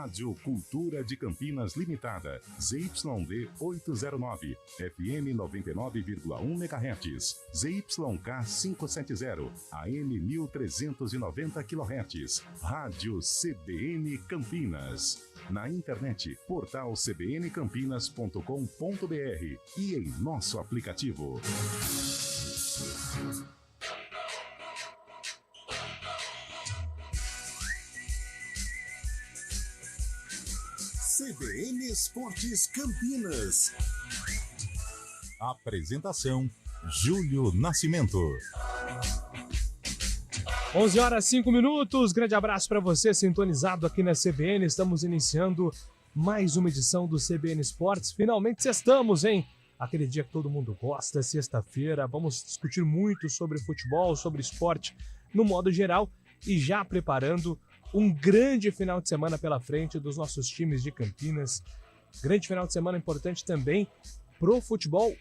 Rádio Cultura de Campinas Limitada, ZYD 809, FM 99,1 MHz, ZYK 570, AM 1390 kHz, Rádio CBN Campinas. Na internet, portal cbncampinas.com.br e em nosso aplicativo. CBN Esportes Campinas. Apresentação: Júlio Nascimento. 11h05. Grande abraço para você, sintonizado aqui na CBN. Estamos iniciando mais uma edição do CBN Esportes. Finalmente sextamos, hein? Aquele dia que todo mundo gosta, sexta-feira. Vamos discutir muito sobre futebol, sobre esporte no modo geral e já preparando um grande final de semana pela frente dos nossos times de Campinas. Grande final de semana importante também pro futebol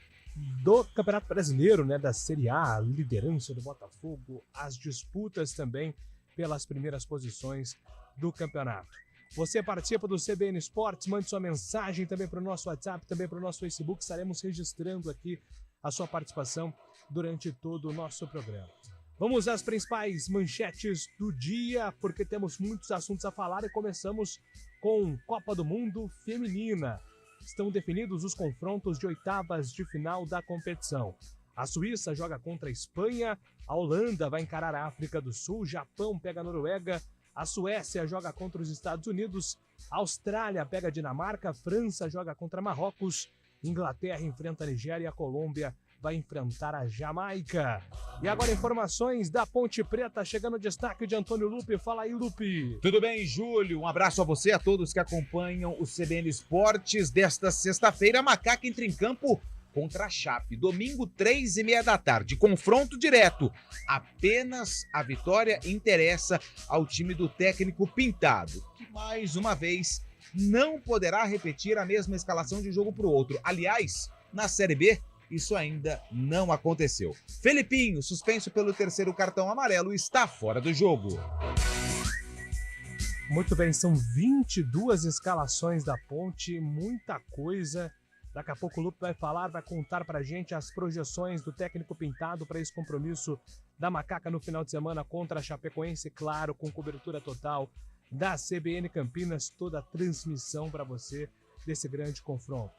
do Campeonato Brasileiro, né? Da Série A, a liderança do Botafogo, as disputas também pelas primeiras posições do campeonato. Você participa do CBN Esportes, mande sua mensagem também para o nosso WhatsApp, também para o nosso Facebook. Estaremos registrando aqui a sua participação durante todo o nosso programa. Vamos às principais manchetes do dia, porque temos muitos assuntos a falar e começamos com Copa do Mundo Feminina. Estão definidos os confrontos de oitavas de final da competição. A Suíça joga contra a Espanha, a Holanda vai encarar a África do Sul, Japão pega a Noruega, a Suécia joga contra os Estados Unidos, a Austrália pega a Dinamarca, a França joga contra Marrocos, Inglaterra enfrenta a Nigéria e a Colômbia vai enfrentar a Jamaica. E agora informações da Ponte Preta, chegando o destaque de Antônio Lupi. Fala aí, Lupi. Tudo bem, Júlio? Um abraço a você, a todos que acompanham o CBN Esportes desta sexta-feira. A Macaca entra em campo contra a Chape, domingo 3h30 da tarde. Confronto direto. Apenas a vitória interessa ao time do técnico Pintado, que mais uma vez não poderá repetir a mesma escalação de jogo para o outro. Aliás, na Série B, isso ainda não aconteceu. Felipinho, suspenso pelo terceiro cartão amarelo, está fora do jogo. Muito bem, são 22 escalações da Ponte, muita coisa. Daqui a pouco o Lupe vai falar, vai contar pra gente as projeções do técnico Pintado para esse compromisso da Macaca no final de semana contra a Chapecoense, claro, com cobertura total da CBN Campinas, toda a transmissão para você desse grande confronto.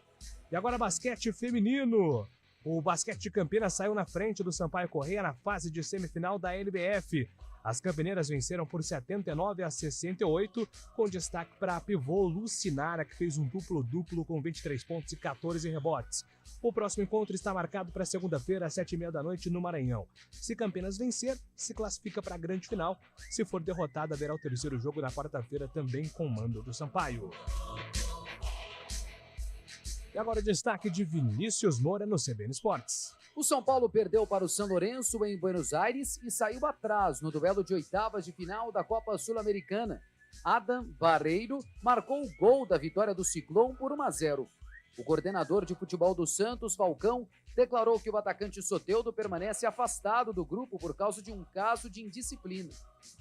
E agora basquete feminino. O basquete de Campinas saiu na frente do Sampaio Corrêa na fase de semifinal da LBF. As campineiras venceram por 79-68, com destaque para a pivô Lucinara, que fez um duplo-duplo com 23 pontos e 14 rebotes. O próximo encontro está marcado para segunda-feira, às 7h30 da noite, no Maranhão. Se Campinas vencer, se classifica para a grande final. Se for derrotada, haverá o terceiro jogo na quarta-feira, também com mando do Sampaio. E agora o destaque de Vinícius Moura no CBN Esportes. O São Paulo perdeu para o São Lourenço em Buenos Aires e saiu atrás no duelo de oitavas de final da Copa Sul-Americana. Adam Barreiro marcou o gol da vitória do Ciclone por 1-0. O coordenador de futebol do Santos, Falcão, declarou que o atacante Soteldo permanece afastado do grupo por causa de um caso de indisciplina.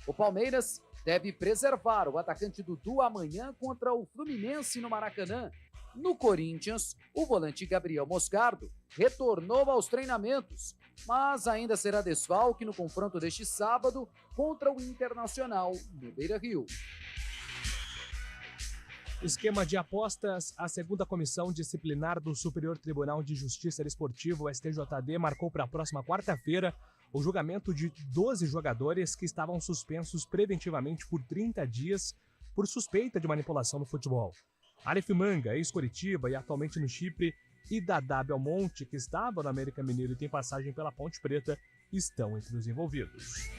O Palmeiras deve preservar o atacante Dudu amanhã contra o Fluminense no Maracanã. No Corinthians, o volante Gabriel Moscardo retornou aos treinamentos, mas ainda será desfalque no confronto deste sábado contra o Internacional no Beira-Rio. Esquema de apostas, a segunda comissão disciplinar do Superior Tribunal de Justiça Desportivo, o STJD, marcou para a próxima quarta-feira o julgamento de 12 jogadores que estavam suspensos preventivamente por 30 dias por suspeita de manipulação no futebol. Aleph Manga, ex-Coritiba e atualmente no Chipre, e Dadá Belmonte, que estava no América Mineiro e tem passagem pela Ponte Preta, estão entre os envolvidos.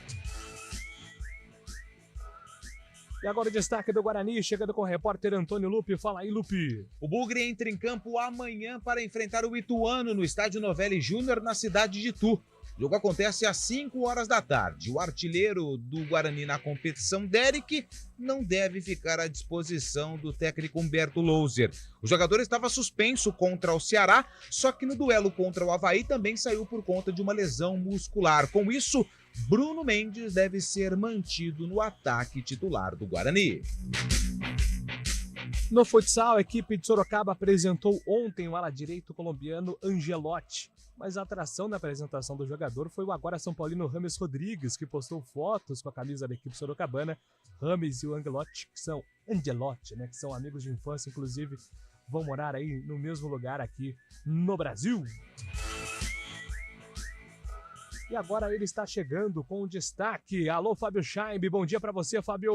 E agora o destaque do Guarani, chegando com o repórter Antônio Lupi. Fala aí, Lupi. O Bugre entra em campo amanhã para enfrentar o Ituano no estádio Novelli Júnior, na cidade de Itu. O jogo acontece às 5h da tarde. O artilheiro do Guarani na competição, Derek, não deve ficar à disposição do técnico Humberto Louser. O jogador estava suspenso contra o Ceará, só que no duelo contra o Avaí também saiu por conta de uma lesão muscular. Com isso, Bruno Mendes deve ser mantido no ataque titular do Guarani. No futsal, a equipe de Sorocaba apresentou ontem o ala direito colombiano Angelotti, mas a atração na apresentação do jogador foi o agora São Paulino Rames Rodrigues, que postou fotos com a camisa da equipe sorocabana. Rames e o Angelotti, né, que são amigos de infância, inclusive vão morar aí no mesmo lugar aqui no Brasil. E agora ele está chegando com um destaque. Alô, Fábio Chaimbe, bom dia para você, Fábio.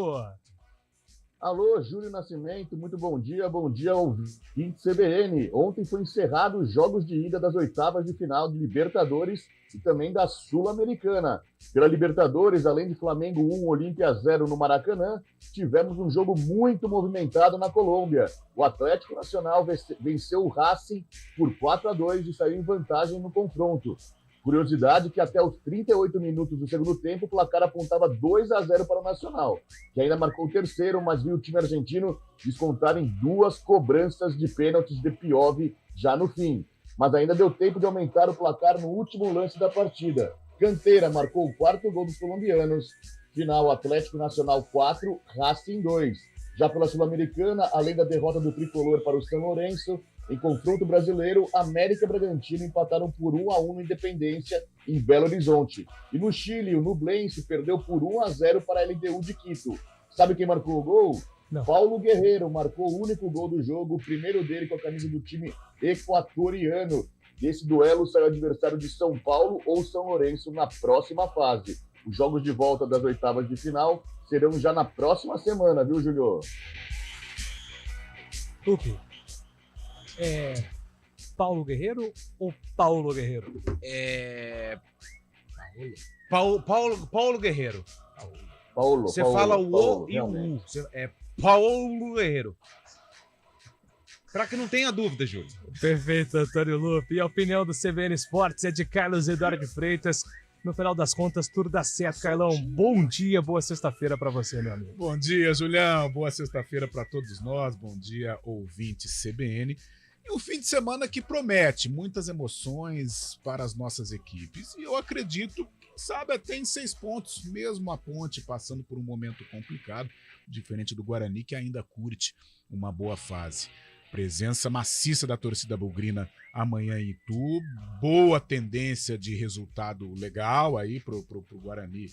Alô, Júlio Nascimento, muito bom dia ouvinte CBN. Ontem foi encerrado os jogos de ida das oitavas de final de Libertadores e também da Sul-Americana. Pela Libertadores, além de Flamengo 1, Olímpia 0 no Maracanã, tivemos um jogo muito movimentado na Colômbia. O Atlético Nacional venceu o Racing por 4-2 e saiu em vantagem no confronto. Curiosidade que até os 38 minutos do segundo tempo, o placar apontava 2-0 para o Nacional, que ainda marcou o terceiro, mas viu o time argentino descontar em 2 cobranças de pênaltis de Piove já no fim. Mas ainda deu tempo de aumentar o placar no último lance da partida. Canteira marcou o 4º gol dos colombianos. Final, Atlético Nacional 4, Racing 2. Já pela Sul-Americana, além da derrota do Tricolor para o São Lourenço, em confronto brasileiro, América e Bragantino empataram por 1-1 no Independência, em Belo Horizonte. E no Chile, o Nublense perdeu por 1-0 para a LDU de Quito. Sabe quem marcou o gol? Não. Paulo Guerreiro marcou o único gol do jogo, o primeiro dele com a camisa do time equatoriano. Desse duelo sai o adversário de São Paulo ou São Lourenço na próxima fase. Os jogos de volta das oitavas de final serão já na próxima semana, viu, Júlio? Tupi. Paulo Guerreiro ou Paulo Guerreiro? Paulo Guerreiro. Paulo. Você fala o O e o U. É Paulo Guerreiro. Para que não tenha dúvida, Júlio. Perfeito, Antônio Lupe. E a opinião do CBN Esportes é de Carlos Eduardo de Freitas. No final das contas, tudo dá certo, Carlão. Bom dia, boa sexta-feira para você, meu amigo. Bom dia, Julião. Boa sexta-feira para todos nós. Bom dia, ouvinte CBN. E um fim de semana que promete muitas emoções para as nossas equipes. E eu acredito, quem sabe, até em 6 pontos, mesmo a Ponte passando por um momento complicado, diferente do Guarani, que ainda curte uma boa fase. Presença maciça da torcida bugrina amanhã em Itu. Boa tendência de resultado legal aí pro Guarani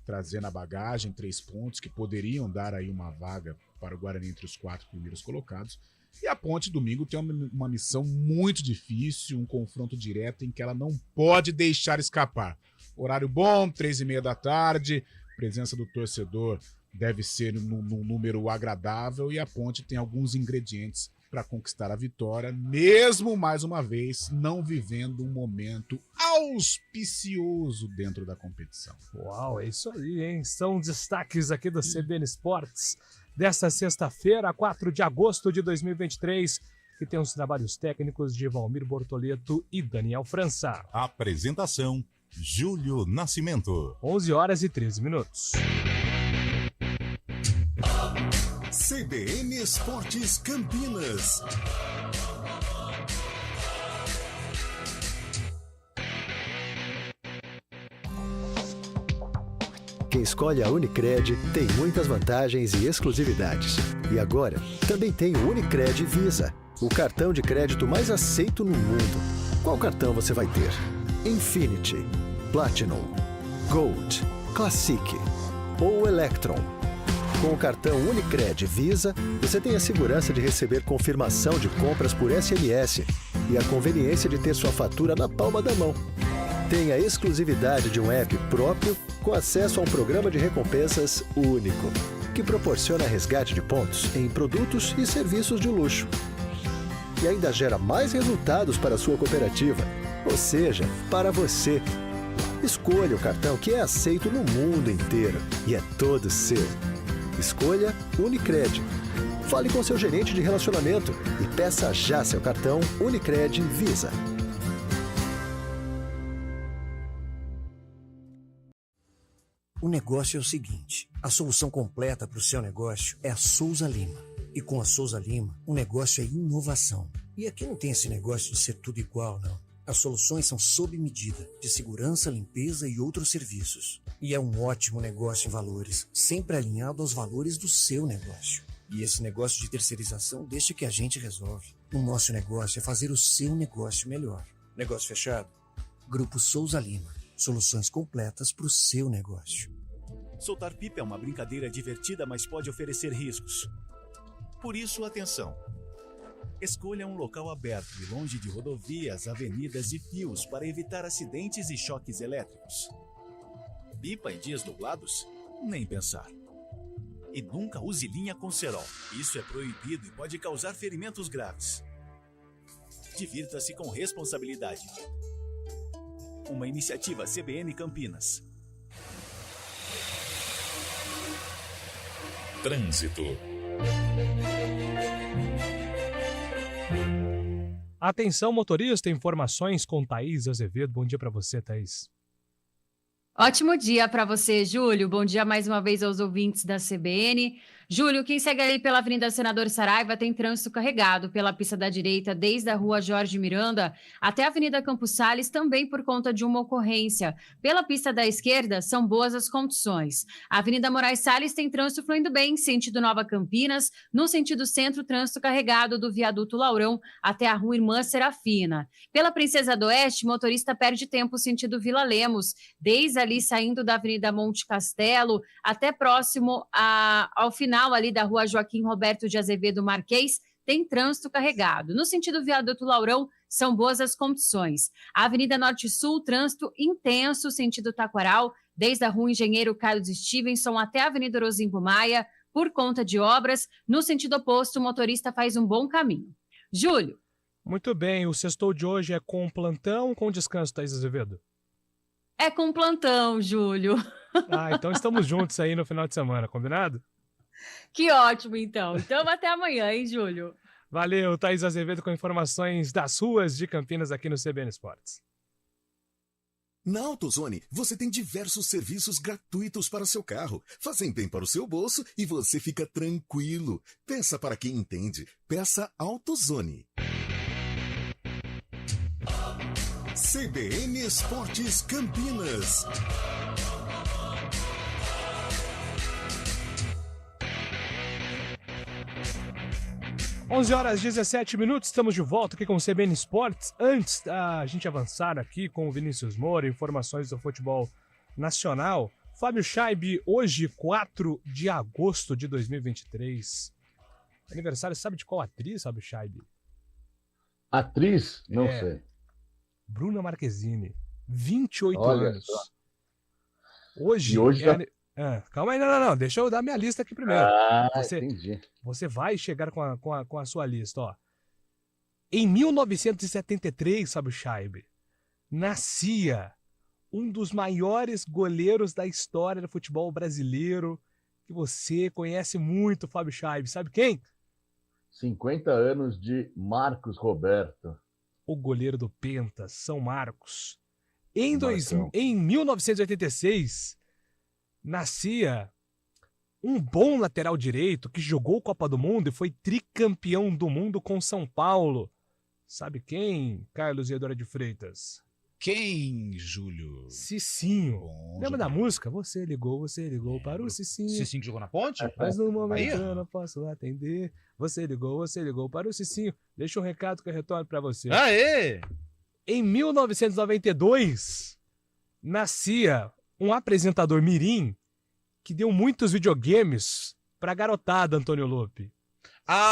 trazer na bagagem 3 pontos que poderiam dar aí uma vaga para o Guarani entre os 4 primeiros colocados. E a Ponte domingo tem uma missão muito difícil, um confronto direto em que ela não pode deixar escapar. Horário bom, 3h30 da tarde, presença do torcedor deve ser num número agradável e a Ponte tem alguns ingredientes para conquistar a vitória, mesmo, mais uma vez, não vivendo um momento auspicioso dentro da competição. Uau, é isso aí, hein? São destaques aqui do CBN Esportes desta sexta-feira, 4 de agosto de 2023, que tem os trabalhos técnicos de Valmir Bortoleto e Daniel França. Apresentação, Júlio Nascimento. 11h13. CBN Esportes Campinas. Quem escolhe a Unicred tem muitas vantagens e exclusividades. E agora, também tem o Unicred Visa, o cartão de crédito mais aceito no mundo. Qual cartão você vai ter? Infinity, Platinum, Gold, Classic ou Electron? Com o cartão Unicred Visa, você tem a segurança de receber confirmação de compras por SMS e a conveniência de ter sua fatura na palma da mão. Tem a exclusividade de um app próprio com acesso a um programa de recompensas único, que proporciona resgate de pontos em produtos e serviços de luxo. E ainda gera mais resultados para a sua cooperativa, ou seja, para você. Escolha o cartão que é aceito no mundo inteiro e é todo seu. Escolha Unicred. Fale com seu gerente de relacionamento e peça já seu cartão Unicred Visa. O negócio é o seguinte, a solução completa para o seu negócio é a Souza Lima. E com a Souza Lima, o negócio é inovação. E aqui não tem esse negócio de ser tudo igual, não. As soluções são sob medida, de segurança, limpeza e outros serviços. E é um ótimo negócio em valores, sempre alinhado aos valores do seu negócio. E esse negócio de terceirização deixa que a gente resolve. O nosso negócio é fazer o seu negócio melhor. Negócio fechado? Grupo Souza Lima. Soluções completas para o seu negócio. Soltar pipa é uma brincadeira divertida, mas pode oferecer riscos. Por isso, atenção. Escolha um local aberto e longe de rodovias, avenidas e fios para evitar acidentes e choques elétricos. Pipa em dias nublados? Nem pensar. E nunca use linha com cerol. Isso é proibido e pode causar ferimentos graves. Divirta-se com responsabilidade. Uma iniciativa CBN Campinas. Trânsito. Atenção, motorista, informações com Thaís Azevedo. Bom dia para você, Thaís. Ótimo dia para você, Júlio. Bom dia mais uma vez aos ouvintes da CBN. Júlio, quem segue ali pela Avenida Senador Saraiva tem trânsito carregado pela pista da direita, desde a Rua Jorge Miranda até a Avenida Campos Sales, também por conta de uma ocorrência. Pela pista da esquerda, são boas as condições. A Avenida Moraes Salles tem trânsito fluindo bem, sentido Nova Campinas. No sentido centro, trânsito carregado do Viaduto Laurão até a Rua Irmã Serafina. Pela Princesa do Oeste, motorista perde tempo sentido Vila Lemos, desde ali saindo da Avenida Monte Castelo até próximo ao final ali da Rua Joaquim Roberto de Azevedo Marquês, tem trânsito carregado. No sentido Viaduto Laurão, são boas as condições. A Avenida Norte-Sul, trânsito intenso, sentido Taquaral, desde a Rua Engenheiro Carlos Stevenson até a Avenida Rosimbo Maia, por conta de obras. No sentido oposto, o motorista faz um bom caminho. Júlio. Muito bem, o sextou de hoje é com plantão ou com descanso, Thaís Azevedo? É com plantão, Júlio. Ah, então estamos juntos aí no final de semana, combinado? Que ótimo, então. Então, até amanhã, hein, Júlio? Valeu, Thaís Azevedo com informações das ruas de Campinas aqui no CBN Esportes. Na AutoZone, você tem diversos serviços gratuitos para o seu carro. Fazem bem para o seu bolso e você fica tranquilo. Peça para quem entende. Peça AutoZone. CBN Esportes Campinas. 11h17, estamos de volta aqui com o CBN Esportes. Antes da gente avançar aqui com o Vinícius Moura, informações do futebol nacional, Fábio Schaibe, hoje, 4 de agosto de 2023. Aniversário, sabe de qual atriz, Fábio Schaibe? Atriz? Não sei. Bruna Marquezine, 28 Olha anos. só. Hoje calma aí, não. Deixa eu dar minha lista aqui primeiro. Entendi. Você vai chegar com a sua lista, ó. Em 1973, Fábio Schaibe, nascia um dos maiores goleiros da história do futebol brasileiro, que você conhece muito, Fábio Schaibe. Sabe quem? 50 anos de Marcos Roberto. O goleiro do Penta, São Marcos. Em 1986, nascia um bom lateral direito que jogou Copa do Mundo e foi tricampeão do mundo com São Paulo. Sabe quem, Carlos Iadora de Freitas? Quem, Júlio? Cicinho. Bom, Lembra da música? Você ligou para o Cicinho. Cicinho que jogou na ponte? Mas no momento eu não posso atender. Você ligou para o Cicinho. Deixa um recado que eu retorno para você. Aê! Em 1992, nascia um apresentador mirim que deu muitos videogames pra garotada, Antônio Lope.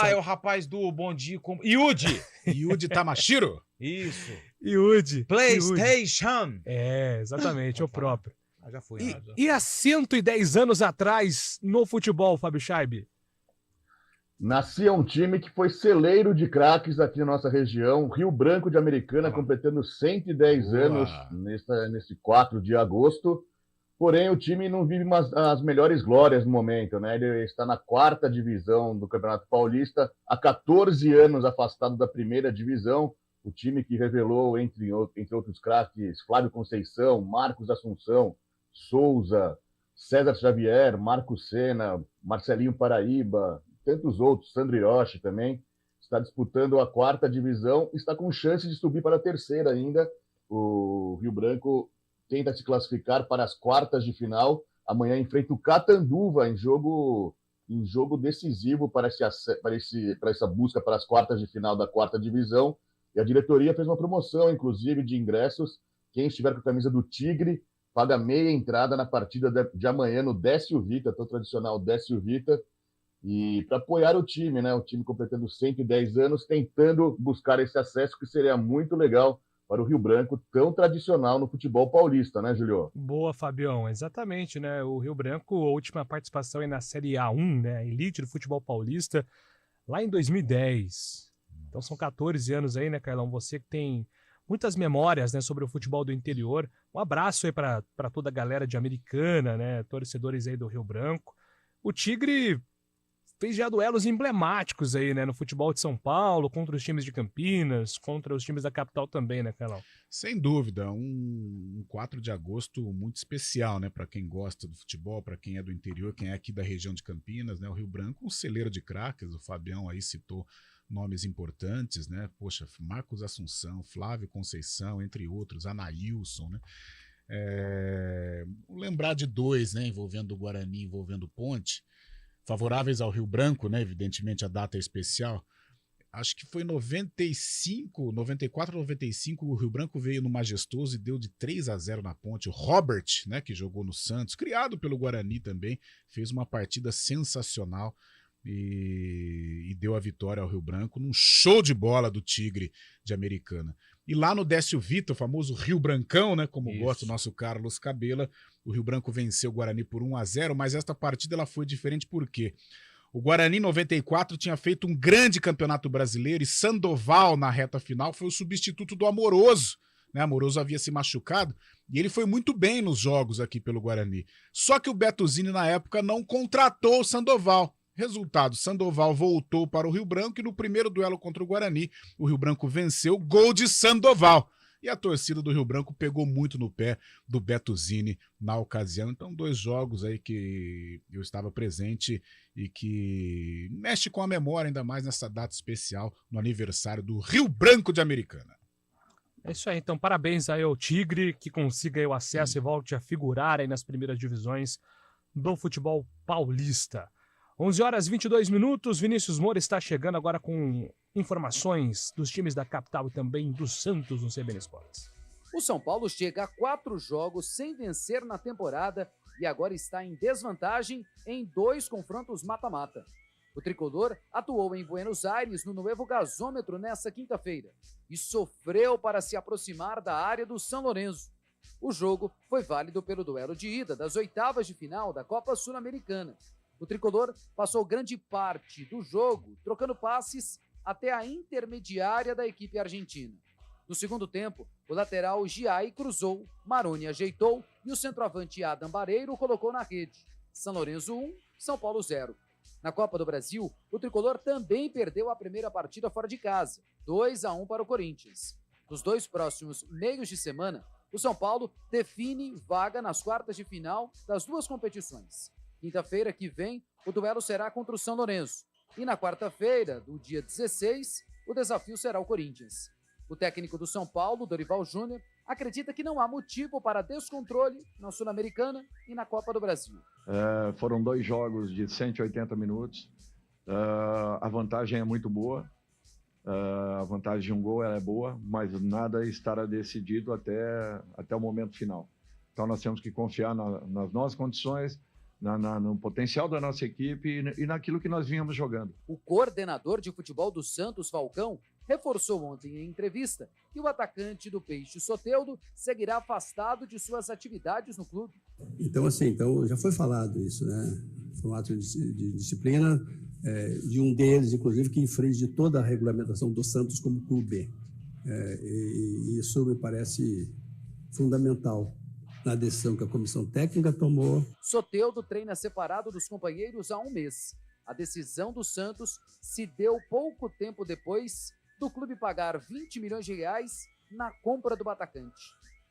É o rapaz do Bom Dia com... Yudi! Yudi Tamashiro? Isso. Yudi. PlayStation. Exatamente, o próprio. Já foi. E há 110 anos atrás, no futebol, Fábio Schaibe? Nascia um time que foi celeiro de craques aqui na nossa região, Rio Branco de Americana, completando 110 anos nesse 4 de agosto. Porém, o time não vive as melhores glórias no momento, né? Ele está na 4ª divisão do Campeonato Paulista, há 14 anos afastado da 1ª divisão. O time que revelou, entre outros craques, Flávio Conceição, Marcos Assunção, Souza, César Xavier, Marco Senna, Marcelinho Paraíba, tantos outros, Sandro Hiroshi também, está disputando a 4ª divisão, está com chance de subir para a 3ª ainda. O Rio Branco tenta se classificar para as quartas de final. Amanhã enfrenta o Catanduva em jogo em jogo decisivo para essa busca para as quartas de final da 4ª divisão. E a diretoria fez uma promoção, inclusive, de ingressos. Quem estiver com a camisa do Tigre paga meia entrada na partida de amanhã no Décio Vita, tão tradicional Décio Vita, e para apoiar o time, né? O time completando 110 anos, tentando buscar esse acesso, que seria muito legal para o Rio Branco, tão tradicional no futebol paulista, né, Julio? Boa, Fabião, exatamente, né? O Rio Branco, a última participação aí na Série A1, né? Elite do futebol paulista, lá em 2010. Então são 14 anos aí, né, Carlão? Você que tem muitas memórias, né, sobre o futebol do interior. Um abraço aí para toda a galera de Americana, né? Torcedores aí do Rio Branco. O Tigre fez já duelos emblemáticos aí, né, no futebol de São Paulo, contra os times de Campinas, contra os times da capital também, né, Carlão? Sem dúvida, um 4 de agosto muito especial, né, para quem gosta do futebol, para quem é do interior, quem é aqui da região de Campinas, né, o Rio Branco, um celeiro de craques, o Fabião aí citou nomes importantes, né, poxa, Marcos Assunção, Flávio Conceição, entre outros, Anailson, né, lembrar de dois, né, envolvendo o Guarani, envolvendo o Ponte, favoráveis ao Rio Branco, né? Evidentemente a data é especial. Acho que foi 94, 95, o Rio Branco veio no Majestoso e deu de 3-0 na Ponte. O Robert, né, que jogou no Santos, criado pelo Guarani também, fez uma partida sensacional e deu a vitória ao Rio Branco num show de bola do Tigre de Americana. E lá no Décio Vita, o famoso Rio Brancão, né, como gosta o nosso Carlos Cabela, o Rio Branco venceu o Guarani por 1-0, mas esta partida ela foi diferente porque o Guarani em 94 tinha feito um grande campeonato brasileiro e Sandoval na reta final foi o substituto do Amoroso, né? Amoroso havia se machucado e ele foi muito bem nos jogos aqui pelo Guarani. Só que o Betuzini na época não contratou o Sandoval. Resultado, Sandoval voltou para o Rio Branco e no primeiro duelo contra o Guarani, o Rio Branco venceu, gol de Sandoval. E a torcida do Rio Branco pegou muito no pé do Betuzini na ocasião. Então, 2 jogos aí que eu estava presente e que mexe com a memória, ainda mais nessa data especial, no aniversário do Rio Branco de Americana. É isso aí, então parabéns aí ao Tigre, que consiga aí o acesso e volte a figurar aí nas primeiras divisões do futebol paulista. 11h22, Vinícius Moura está chegando agora com informações dos times da capital e também do Santos no CBN Esportes. O São Paulo chega a 4 jogos sem vencer na temporada e agora está em desvantagem em 2 confrontos mata-mata. O tricolor atuou em Buenos Aires no Nuevo Gasômetro nesta quinta-feira e sofreu para se aproximar da área do São Lourenço. O jogo foi válido pelo duelo de ida das 8ª de final da Copa Sul-Americana. O tricolor passou grande parte do jogo trocando passes até a intermediária da equipe argentina. No segundo tempo, o lateral Giai cruzou, Maroni ajeitou e o centroavante Adam Barreiro colocou na rede. São Lourenço 1, São Paulo 0. Na Copa do Brasil, o tricolor também perdeu a primeira partida fora de casa, 2-1 para o Corinthians. Nos 2 próximos meios de semana, o São Paulo define vaga nas quartas de final das 2 competições. Quinta-feira que vem, o duelo será contra o São Lourenço. E na quarta-feira, do dia 16, o desafio será o Corinthians. O técnico do São Paulo, Dorival Júnior, acredita que não há motivo para descontrole na Sul-Americana e na Copa do Brasil. Foram 2 jogos de 180 minutos. A vantagem é muito boa. A vantagem de um gol é boa, mas nada estará decidido até o momento final. Então nós temos que confiar nas nossas condições, no potencial da nossa equipe e naquilo que nós vínhamos jogando. O coordenador de futebol do Santos, Falcão, reforçou ontem em entrevista que o atacante do Peixe, Soteldo, seguirá afastado de suas atividades no clube. Então já foi falado isso, né? Foi um ato de disciplina de um deles, inclusive, que infringe toda a regulamentação do Santos como clube. E isso me parece fundamental na decisão que a comissão técnica tomou. Soteldo treina separado dos companheiros há 1 mês. A decisão do Santos se deu pouco tempo depois do clube pagar R$20 milhões na compra do atacante.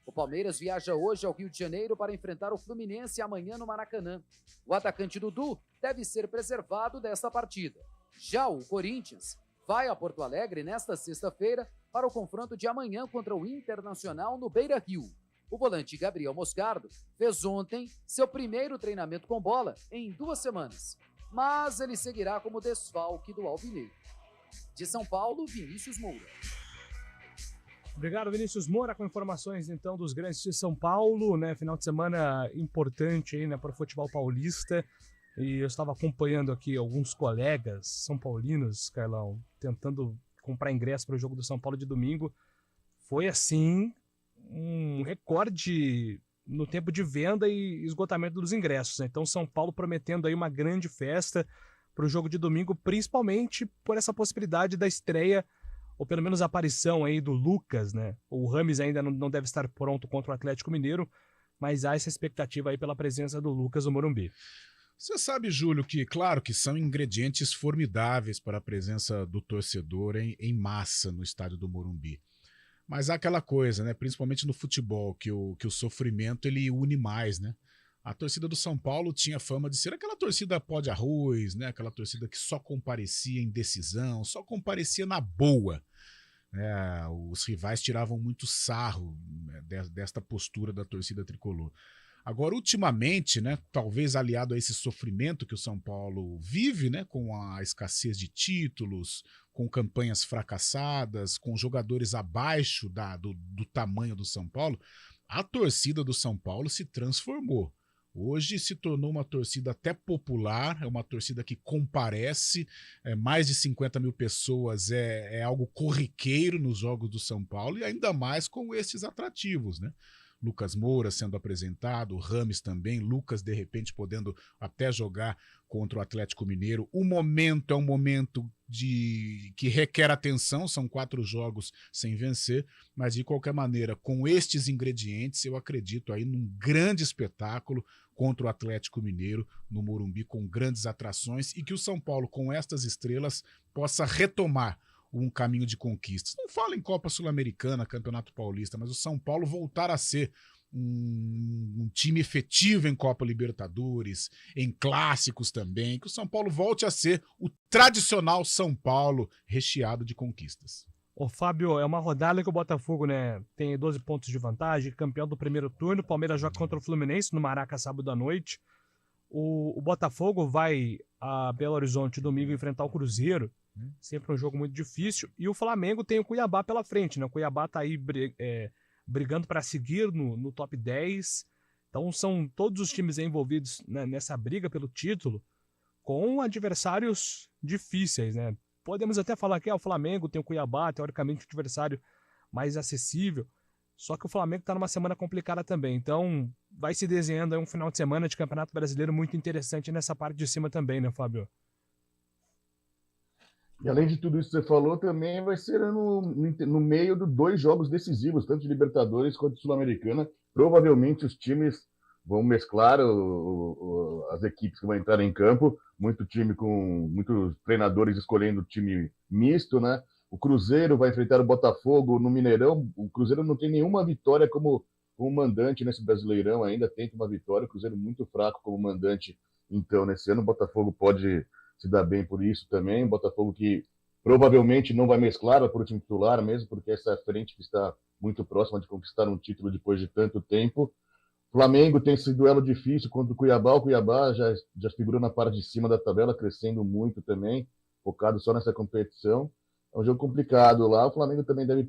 O Palmeiras viaja hoje ao Rio de Janeiro para enfrentar o Fluminense amanhã no Maracanã. O atacante Dudu deve ser preservado desta partida. Já o Corinthians vai a Porto Alegre nesta sexta-feira para o confronto de amanhã contra o Internacional no Beira-Rio. O volante Gabriel Moscardo fez ontem seu primeiro treinamento com bola em 2 semanas. mas ele seguirá como desfalque do alvinegro. De São Paulo, Vinícius Moura. Obrigado, Vinícius Moura, com informações então dos grandes de São Paulo, né? Final de semana importante aí, né, para o futebol paulista. E eu estava acompanhando aqui alguns colegas são paulinos, Carlão, tentando comprar ingresso para o jogo do São Paulo de domingo. Foi assim um recorde no tempo de venda e esgotamento dos ingressos, né? Então São Paulo prometendo aí uma grande festa para o jogo de domingo, principalmente por essa possibilidade da estreia, ou pelo menos a aparição aí do Lucas, né? O Rames ainda não deve estar pronto contra o Atlético Mineiro, mas há essa expectativa aí pela presença do Lucas no Morumbi. Você sabe, Júlio, que claro que são ingredientes formidáveis para a presença do torcedor em massa no estádio do Morumbi. Mas há aquela coisa, né? Principalmente no futebol, que o sofrimento ele une mais, né? A torcida do São Paulo tinha fama de ser aquela torcida pó de arroz, né? Aquela torcida que só comparecia em decisão, só comparecia na boa. Os rivais tiravam muito sarro, né, desta postura da torcida tricolor. Agora, ultimamente, né, talvez aliado a esse sofrimento que o São Paulo vive, né, com a escassez de títulos, com campanhas fracassadas, com jogadores abaixo do tamanho do São Paulo, a torcida do São Paulo se transformou. Hoje se tornou uma torcida até popular, é uma torcida que comparece, mais de 50 mil pessoas é algo corriqueiro nos jogos do São Paulo, e ainda mais com esses atrativos, né? Lucas Moura sendo apresentado, Rames também, Lucas de repente podendo até jogar contra o Atlético Mineiro. O momento é um momento que requer atenção, são 4 jogos sem vencer, mas de qualquer maneira, com estes ingredientes, eu acredito aí num grande espetáculo contra o Atlético Mineiro no Morumbi, com grandes atrações, e que o São Paulo, com estas estrelas, possa retomar um caminho de conquistas. Não falo em Copa Sul-Americana, Campeonato Paulista, mas o São Paulo voltar a ser um time efetivo em Copa Libertadores, em clássicos também, que o São Paulo volte a ser o tradicional São Paulo recheado de conquistas. Ô Fábio, é uma rodada que o Botafogo, né, tem 12 pontos de vantagem, campeão do primeiro turno, o Palmeiras joga contra o Fluminense no Maraca sábado à noite. O Botafogo vai a Belo Horizonte domingo enfrentar o Cruzeiro, sempre um jogo muito difícil, e o Flamengo tem o Cuiabá pela frente, né? O Cuiabá tá aí brigando para seguir no top 10, então são todos os times envolvidos, né, nessa briga pelo título, com adversários difíceis, né? Podemos até falar que o Flamengo tem o Cuiabá, teoricamente um adversário mais acessível, só que o Flamengo está numa semana complicada também, então vai se desenhando aí um final de semana de Campeonato Brasileiro muito interessante nessa parte de cima também, né, Fábio? E além de tudo isso que você falou, também vai ser no meio de 2 jogos decisivos, tanto de Libertadores quanto de Sul-Americana. Provavelmente os times vão mesclar as equipes que vão entrar em campo, muito time com muitos treinadores escolhendo time misto, né? O Cruzeiro vai enfrentar o Botafogo no Mineirão. O Cruzeiro não tem nenhuma vitória como mandante nesse Brasileirão ainda, tenta uma vitória. O Cruzeiro muito fraco como mandante, então nesse ano o Botafogo pode se dar bem por isso também. O Botafogo que provavelmente não vai mesclar por time titular mesmo, porque essa frente que está muito próxima de conquistar um título depois de tanto tempo. Flamengo tem esse duelo difícil contra o Cuiabá. O Cuiabá já figurou na parte de cima da tabela, crescendo muito também, focado só nessa competição. É um jogo complicado lá. O Flamengo também deve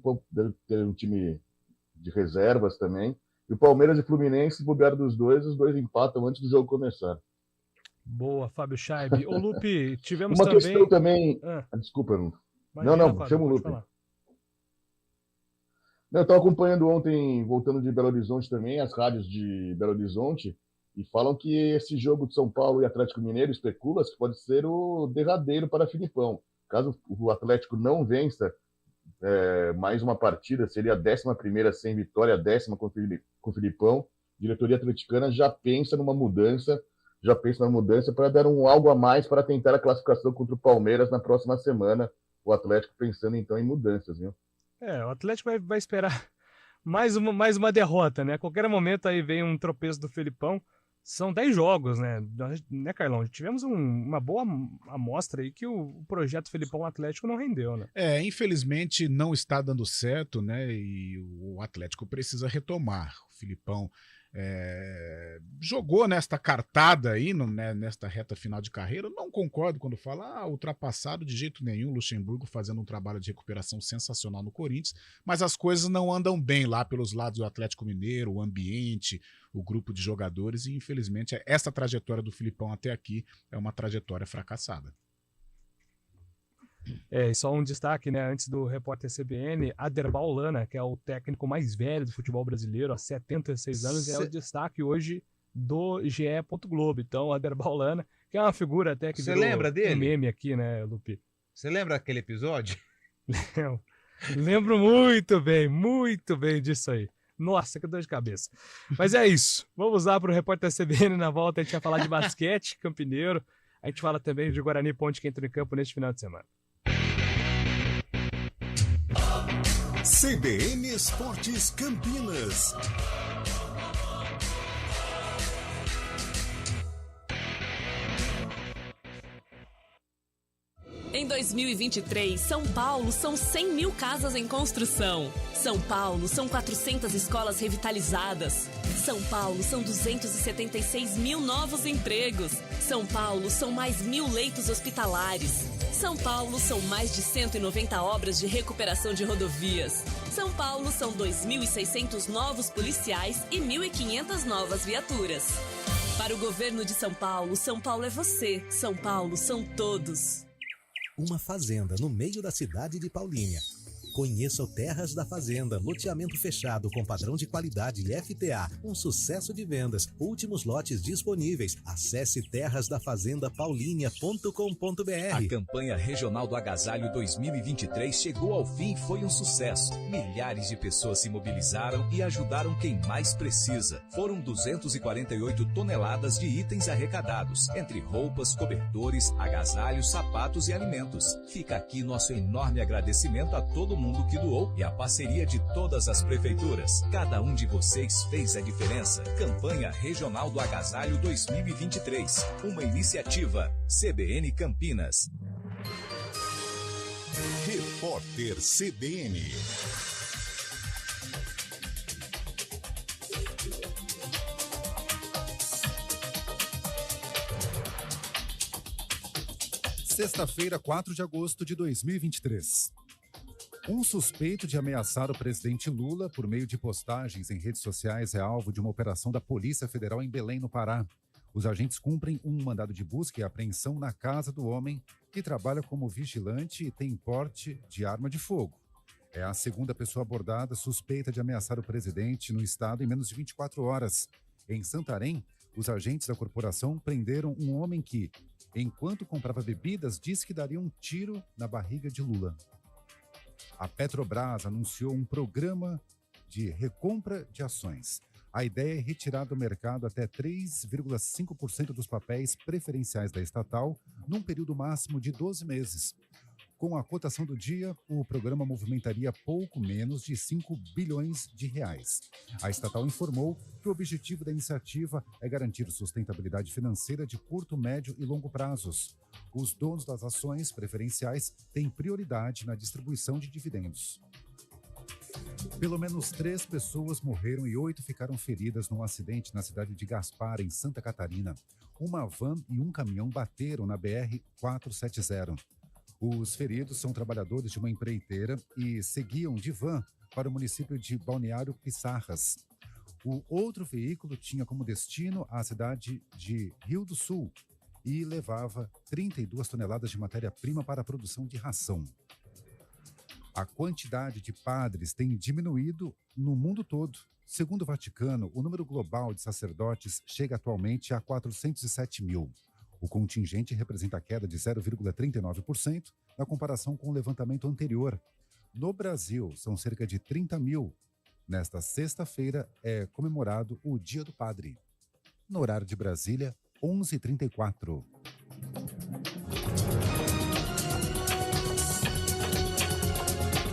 ter um time de reservas também. E o Palmeiras e Fluminense, bobear dos dois, os dois empatam antes do jogo começar. Boa, Fábio Scheib. Ô, Lupe, tivemos uma também... questão também... Desculpa, não, Fábio, chama o Lupe. Eu estava acompanhando ontem, voltando de Belo Horizonte também, as rádios de Belo Horizonte, e falam que esse jogo de São Paulo e Atlético Mineiro, especula-se que pode ser o derradeiro para Filipão. Caso o Atlético não vença mais uma partida, seria a 11ª sem vitória, a 10ª com o Filipão. A diretoria atleticana já pensa numa mudança para dar algo a mais para tentar a classificação contra o Palmeiras na próxima semana. O Atlético pensando então em mudanças, viu? O Atlético vai esperar mais uma derrota, né? A qualquer momento aí vem um tropeço do Felipão. São 10 jogos, né, Carlão? Tivemos uma boa amostra aí que o projeto Felipão Atlético não rendeu, né? Infelizmente não está dando certo, né? E o Atlético precisa retomar. O Felipão jogou nesta cartada aí, nesta reta final de carreira. Eu não concordo quando fala ultrapassado de jeito nenhum, Luxemburgo fazendo um trabalho de recuperação sensacional no Corinthians, mas as coisas não andam bem lá pelos lados do Atlético Mineiro, o ambiente, o grupo de jogadores, e infelizmente essa trajetória do Filipão até aqui é uma trajetória fracassada. E só um destaque, né, antes do repórter CBN, Aderbal Lana, que é o técnico mais velho do futebol brasileiro, há 76 anos, é o destaque hoje do GE. Globo. Então, Aderbal Lana, que é uma figura até que Você lembra dele? Um meme aqui, né, Lupi? Você lembra daquele episódio? Lembro muito bem disso aí. Nossa, que dor de cabeça. Mas é isso. Vamos lá para o repórter CBN. Na volta a gente vai falar de basquete, Campineiro. A gente fala também de Guarani Ponte, que entra em campo neste final de semana. CBN Esportes Campinas. Em 2023, São Paulo são 100 mil casas em construção. São Paulo são 400 escolas revitalizadas. São Paulo são 276 mil novos empregos. São Paulo são mais 1.000 leitos hospitalares. São Paulo são mais de 190 obras de recuperação de rodovias. São Paulo são 2.600 novos policiais e 1.500 novas viaturas. Para o governo de São Paulo é você. São Paulo são todos. Uma fazenda no meio da cidade de Paulínia. Conheça o Terras da Fazenda, loteamento fechado com padrão de qualidade FTA, um sucesso de vendas, últimos lotes disponíveis. Acesse terrasdafazendapaulinia.com.br. A campanha regional do agasalho 2023 chegou ao fim e foi um sucesso. Milhares de pessoas se mobilizaram e ajudaram quem mais precisa. Foram 248 toneladas de itens arrecadados, entre roupas, cobertores, agasalhos, sapatos e alimentos. Fica aqui nosso enorme agradecimento a todo mundo que doou e a parceria de todas as prefeituras. Cada um de vocês fez a diferença. Campanha Regional do Agasalho 2023. Uma iniciativa CBN Campinas. Repórter CBN. Sexta-feira, 4 de agosto de 2023. Um suspeito de ameaçar o presidente Lula por meio de postagens em redes sociais é alvo de uma operação da Polícia Federal em Belém, no Pará. Os agentes cumprem um mandado de busca e apreensão na casa do homem, que trabalha como vigilante e tem porte de arma de fogo. É a segunda pessoa abordada suspeita de ameaçar o presidente no estado em menos de 24 horas. Em Santarém, os agentes da corporação prenderam um homem que, enquanto comprava bebidas, disse que daria um tiro na barriga de Lula. A Petrobras anunciou um programa de recompra de ações. A ideia é retirar do mercado até 3,5% dos papéis preferenciais da estatal num período máximo de 12 meses. Com a cotação do dia, o programa movimentaria pouco menos de 5 bilhões de reais. A estatal informou que o objetivo da iniciativa é garantir sustentabilidade financeira de curto, médio e longo prazos. Os donos das ações preferenciais têm prioridade na distribuição de dividendos. Pelo menos 3 pessoas morreram e 8 ficaram feridas num acidente na cidade de Gaspar, em Santa Catarina. Uma van e um caminhão bateram na BR-470. Os feridos são trabalhadores de uma empreiteira e seguiam de van para o município de Balneário Pissarras. O outro veículo tinha como destino a cidade de Rio do Sul e levava 32 toneladas de matéria-prima para a produção de ração. A quantidade de padres tem diminuído no mundo todo. Segundo o Vaticano, o número global de sacerdotes chega atualmente a 407 mil. O contingente representa a queda de 0,39% na comparação com o levantamento anterior. No Brasil, são cerca de 30 mil. Nesta sexta-feira é comemorado o Dia do Padre. No horário de Brasília, 11h34.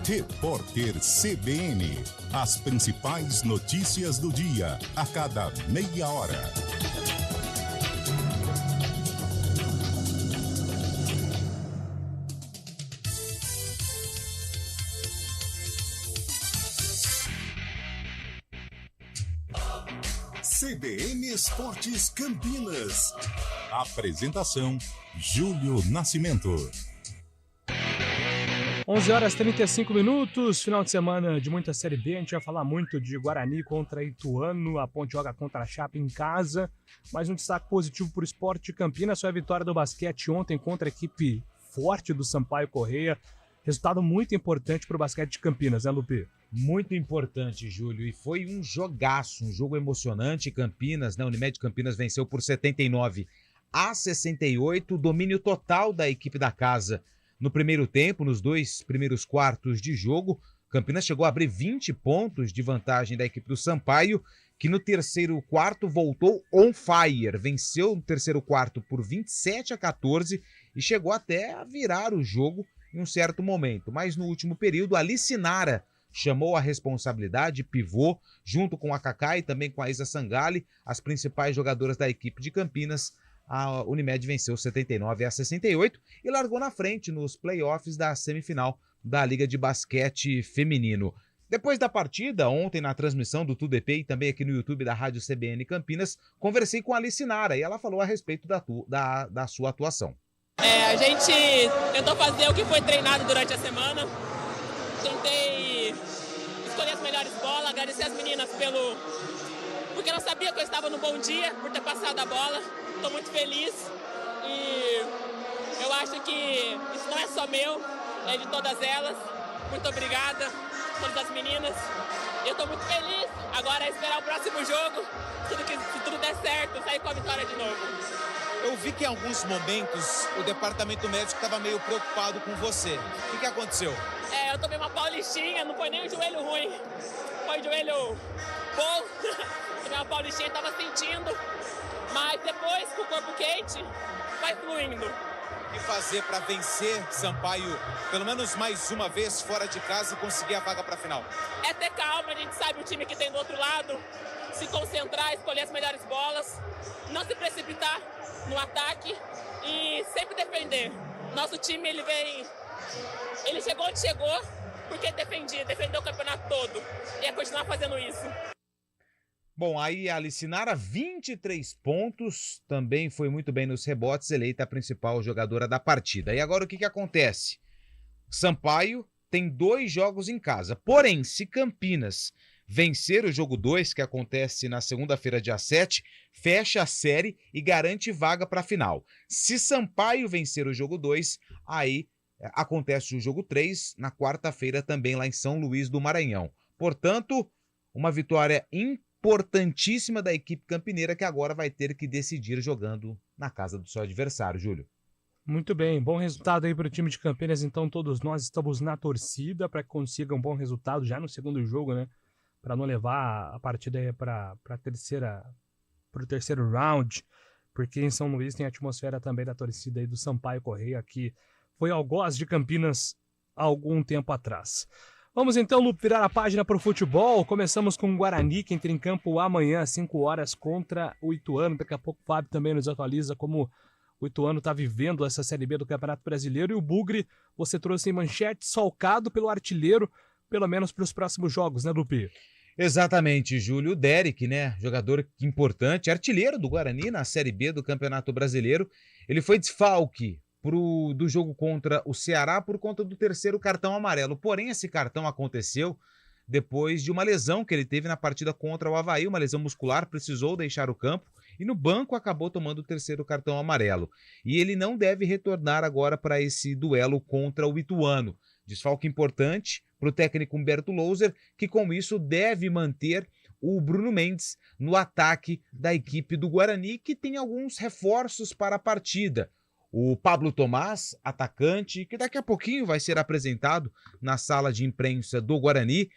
Repórter CBN. As principais notícias do dia, a cada meia hora. CBN Esportes Campinas. Apresentação: Júlio Nascimento. 11h35, final de semana de muita Série B. A gente vai falar muito de Guarani contra Ituano. A Ponte joga contra a Chape em casa. Mas um destaque positivo para o Sport de Campinas foi a vitória do basquete ontem contra a equipe forte do Sampaio Corrêa. Resultado muito importante para o basquete de Campinas, né, Lupe? Muito importante, Júlio. E foi um jogaço, um jogo emocionante. Campinas, né? Unimed Campinas venceu por 79-68. Domínio total da equipe da casa. No primeiro tempo, nos 2 primeiros quartos de jogo, Campinas chegou a abrir 20 pontos de vantagem da equipe do Sampaio, que no terceiro quarto voltou on fire. Venceu no terceiro quarto por 27-14 e chegou até a virar o jogo em um certo momento. Mas no último período, a Licinara chamou a responsabilidade, pivô, junto com a Cacá e também com a Isa Sangali, as principais jogadoras da equipe de Campinas. A Unimed venceu 79-68 e largou na frente nos playoffs da semifinal da Liga de Basquete Feminino. Depois da partida, ontem na transmissão do TUDP e também aqui no YouTube da Rádio CBN Campinas, conversei com a Licinara e ela falou a respeito da sua atuação. A gente tentou fazer o que foi treinado durante a semana. Tentei escolher as melhores bolas, agradecer as meninas porque elas sabiam que eu estava no bom dia, por ter passado a bola. Estou muito feliz e eu acho que isso não é só meu, é de todas elas. Muito obrigada, todas as meninas. Eu estou muito feliz. Agora é esperar o próximo jogo, se tudo der certo, sair com a vitória de novo. Eu vi que em alguns momentos o departamento médico estava meio preocupado com você. O que aconteceu? Eu tomei uma paulistinha, não foi nem o joelho ruim, foi o joelho bom. Tomei uma paulistinha, estava sentindo, mas depois com o corpo quente, vai fluindo. O que fazer para vencer Sampaio, pelo menos mais uma vez fora de casa e conseguir a vaga para a final? É ter calma, a gente sabe o time que tem do outro lado, se concentrar, escolher as melhores bolas, não se precipitar no ataque e sempre defender. Nosso time, ele chegou onde chegou porque defendeu o campeonato todo e é continuar fazendo isso. Bom, aí a Licinara, 23 pontos, também foi muito bem nos rebotes, eleita a principal jogadora da partida. E agora o que acontece? Sampaio tem 2 jogos em casa, porém, se Campinas vencer o jogo 2, que acontece na segunda-feira, dia 7, fecha a série e garante vaga para a final. Se Sampaio vencer o jogo 2, aí acontece o jogo 3, na quarta-feira também lá em São Luís do Maranhão. Portanto, uma vitória importantíssima da equipe campineira que agora vai ter que decidir jogando na casa do seu adversário, Júlio. Muito bem, bom resultado aí para o time de Campinas, então todos nós estamos na torcida para que consiga um bom resultado já no segundo jogo, né? Para não levar a partida aí para o terceiro round, porque em São Luís tem a atmosfera também da torcida aí do Sampaio Corrêa, que foi algoz de Campinas há algum tempo atrás. Vamos então, Lupe, virar a página para o futebol. Começamos com o Guarani, que entra em campo amanhã às 5 horas contra o Ituano. Daqui a pouco o Fábio também nos atualiza como o Ituano está vivendo essa Série B do Campeonato Brasileiro. E o Bugre, você trouxe em manchete, solcado pelo artilheiro, pelo menos para os próximos jogos, né, Lupe? Exatamente, Júlio. O Derek, né, jogador importante, artilheiro do Guarani na Série B do Campeonato Brasileiro. Ele foi desfalque do jogo contra o Ceará por conta do 3º cartão amarelo. Porém, esse cartão aconteceu depois de uma lesão que ele teve na partida contra o Avaí, uma lesão muscular, precisou deixar o campo e no banco acabou tomando o 3º cartão amarelo. E ele não deve retornar agora para esse duelo contra o Ituano. Desfalque importante para o técnico Humberto Louser, que com isso deve manter o Bruno Mendes no ataque da equipe do Guarani, que tem alguns reforços para a partida. O Pablo Tomás, atacante, que daqui a pouquinho vai ser apresentado na sala de imprensa do Guarani,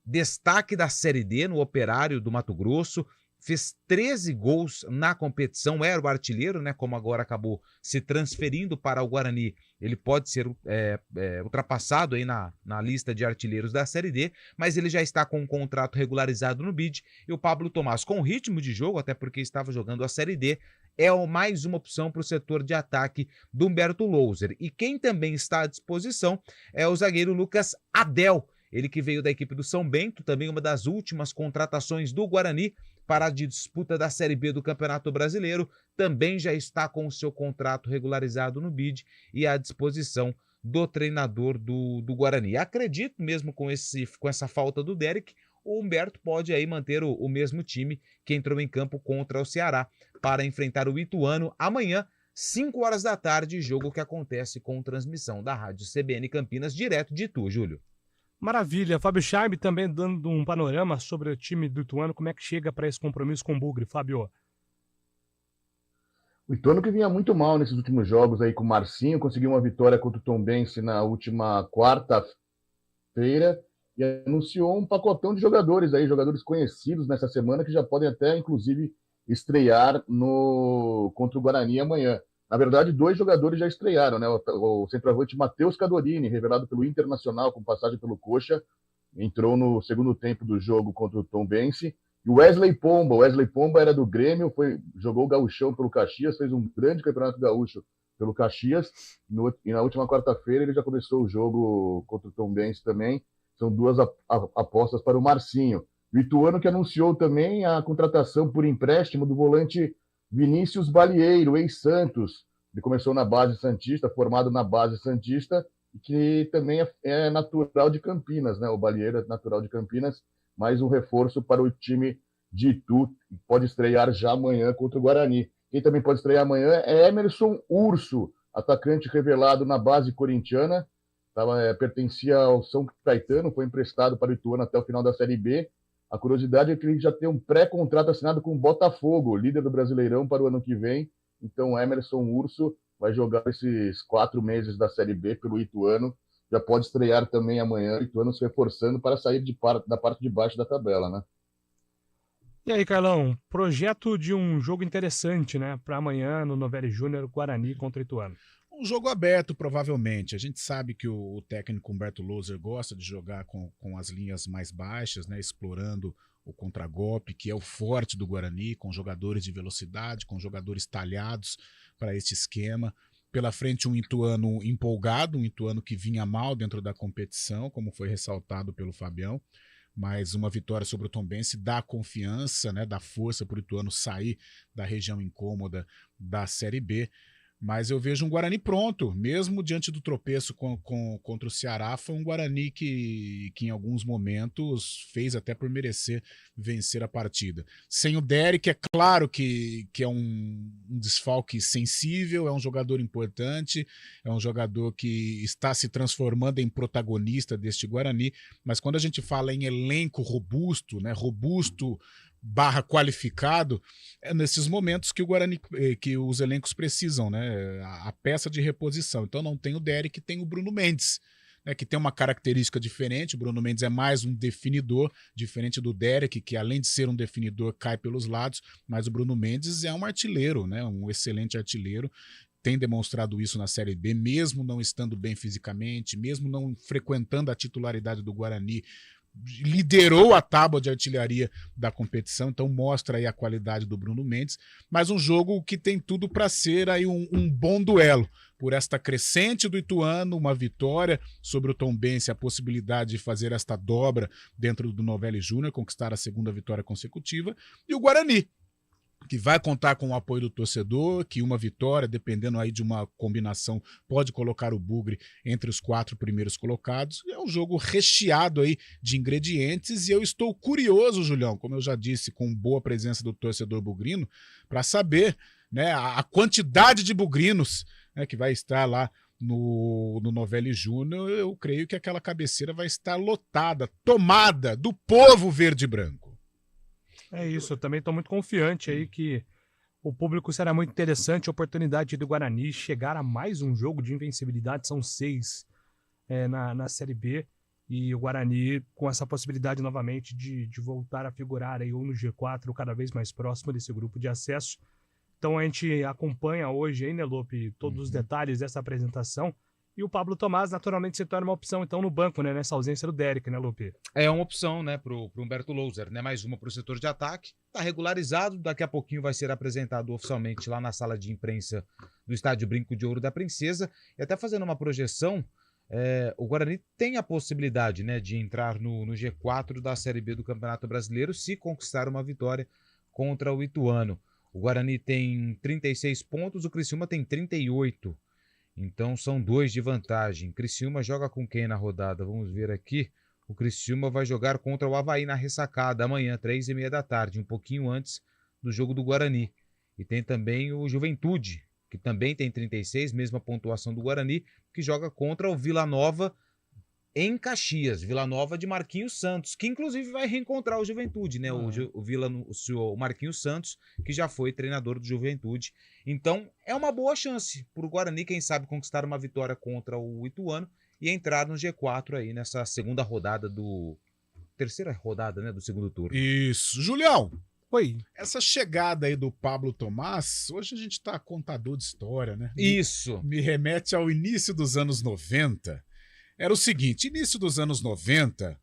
destaque da Série D no Operário do Mato Grosso, fez 13 gols na competição, era o artilheiro, né? Como agora acabou se transferindo para o Guarani, ele pode ser ultrapassado aí na lista de artilheiros da Série D, mas ele já está com um contrato regularizado no BID, e o Pablo Tomás, com ritmo de jogo, até porque estava jogando a Série D, é mais uma opção para o setor de ataque do Humberto Louser. E quem também está à disposição é o zagueiro Lucas Adel. Ele que veio da equipe do São Bento, também uma das últimas contratações do Guarani para a disputa da Série B do Campeonato Brasileiro, também já está com o seu contrato regularizado no BID e à disposição do treinador do Guarani. Acredito mesmo com essa falta do Derek, o Humberto pode aí manter o mesmo time que entrou em campo contra o Ceará para enfrentar o Ituano amanhã, 5 horas da tarde, jogo que acontece com transmissão da Rádio CBN Campinas, direto de Itu, Júlio. Maravilha. Fábio Chaib também dando um panorama sobre o time do Ituano, como é que chega para esse compromisso com o Bugre, Fábio? O Ituano que vinha muito mal nesses últimos jogos aí com o Marcinho, conseguiu uma vitória contra o Tombense na última quarta-feira e anunciou um pacotão de jogadores aí, jogadores conhecidos nessa semana que já podem até, inclusive, estrear contra o Guarani amanhã. Na verdade, 2 jogadores já estrearam, né? O centroavante Matheus Cadorini, revelado pelo Internacional com passagem pelo Coxa, entrou no segundo tempo do jogo contra o Tombense. E o Wesley Pomba. O Wesley Pomba era do Grêmio, jogou o Gauchão pelo Caxias, fez um grande campeonato gaúcho pelo Caxias. E na última quarta-feira ele já começou o jogo contra o Tombense também. São 2 apostas para o Marcinho. O Ituano que anunciou também a contratação por empréstimo do volante Vinícius Balieiro, ex-Santos. Ele começou na base santista, formado na base santista, e que também é natural de Campinas, né? O Balieiro é natural de Campinas, mais um reforço para o time de Itu, que pode estrear já amanhã contra o Guarani. Quem também pode estrear amanhã é Emerson Urso, atacante revelado na base corintiana, pertencia ao São Caetano, foi emprestado para o Ituano até o final da Série B. A curiosidade é que ele já tem um pré-contrato assinado com o Botafogo, líder do Brasileirão para o ano que vem. Então, Emerson Urso vai jogar esses 4 meses da Série B pelo Ituano. Já pode estrear também amanhã, o Ituano se reforçando para sair da parte de baixo da tabela, né? E aí, Carlão, projeto de um jogo interessante, né? Para amanhã no Novelli Júnior, Guarani contra o Ituano. Um jogo aberto, provavelmente. A gente sabe que o técnico Humberto Loser gosta de jogar com as linhas mais baixas, né, explorando o contragolpe, que é o forte do Guarani, com jogadores de velocidade, com jogadores talhados para esse esquema. Pela frente, um Ituano empolgado, um Ituano que vinha mal dentro da competição, como foi ressaltado pelo Fabião. Mas uma vitória sobre o Tombense dá confiança, né, dá força para o Ituano sair da região incômoda da Série B. Mas eu vejo um Guarani pronto, mesmo diante do tropeço contra o Ceará, foi um Guarani que em alguns momentos fez até por merecer vencer a partida. Sem o Derek, é claro que é um desfalque sensível, é um jogador importante, é um jogador que está se transformando em protagonista deste Guarani, mas quando a gente fala em elenco robusto, né, /qualificado, é nesses momentos que o Guarani, que os elencos precisam, né? A peça de reposição. Então não tem o Derek, tem o Bruno Mendes, né? Que tem uma característica diferente. O Bruno Mendes é mais um definidor, diferente do Derek, que além de ser um definidor, cai pelos lados, mas o Bruno Mendes é um artilheiro, né? Um excelente artilheiro. Tem demonstrado isso na Série B, mesmo não estando bem fisicamente, mesmo não frequentando a titularidade do Guarani, liderou a tábua de artilharia da competição, então mostra aí a qualidade do Bruno Mendes, mas um jogo que tem tudo para ser aí um bom duelo, por esta crescente do Ituano, uma vitória sobre o Tombense, a possibilidade de fazer esta dobra dentro do Novelli Júnior, conquistar a 2ª vitória consecutiva, e o Guarani, que vai contar com o apoio do torcedor, que uma vitória, dependendo aí de uma combinação, pode colocar o Bugre entre os 4 primeiros colocados. É um jogo recheado aí de ingredientes e eu estou curioso, Julião, como eu já disse, com boa presença do torcedor bugrino, para saber, né, a quantidade de bugrinos, né, que vai estar lá no Novelli Júnior. Eu creio que aquela cabeceira vai estar lotada, tomada do povo verde e branco. É isso, eu também estou muito confiante aí que o público será muito interessante, a oportunidade do Guarani chegar a mais um jogo de invencibilidade, são 6 na Série B, e o Guarani com essa possibilidade novamente de voltar a figurar aí ou no G4, ou cada vez mais próximo desse grupo de acesso. Então a gente acompanha hoje aí, né, Lope, todos os detalhes dessa apresentação. E o Pablo Tomás naturalmente se torna uma opção então no banco, né, nessa ausência do Derek, né, Lupe? É uma opção, né, pro Humberto Loser, né, mais uma pro setor de ataque, tá regularizado, daqui a pouquinho vai ser apresentado oficialmente lá na sala de imprensa do Estádio Brinco de Ouro da Princesa, e até fazendo uma projeção, o Guarani tem a possibilidade, né, de entrar no G4 da Série B do Campeonato Brasileiro se conquistar uma vitória contra o Ituano. O Guarani tem 36 pontos, o Criciúma tem 38. Então são 2 de vantagem. Criciúma joga com quem na rodada? Vamos ver aqui. O Criciúma vai jogar contra o Avaí na ressacada amanhã, 3h30 da tarde, um pouquinho antes do jogo do Guarani. E tem também o Juventude, que também tem 36, mesma pontuação do Guarani, que joga contra o Vila Nova em Caxias. Vila Nova de Marquinhos Santos, que inclusive vai reencontrar o Juventude, né? O Marquinhos Santos, que já foi treinador do Juventude. Então, é uma boa chance para o Guarani, quem sabe, conquistar uma vitória contra o Ituano e entrar no G4 aí nessa segunda rodada terceira rodada, né, do segundo turno. Isso. Julião! Oi. Essa chegada aí do Pablo Tomás, hoje a gente tá contador de história, né? Isso. Me remete ao início dos anos 90. Era o seguinte, início dos anos 90,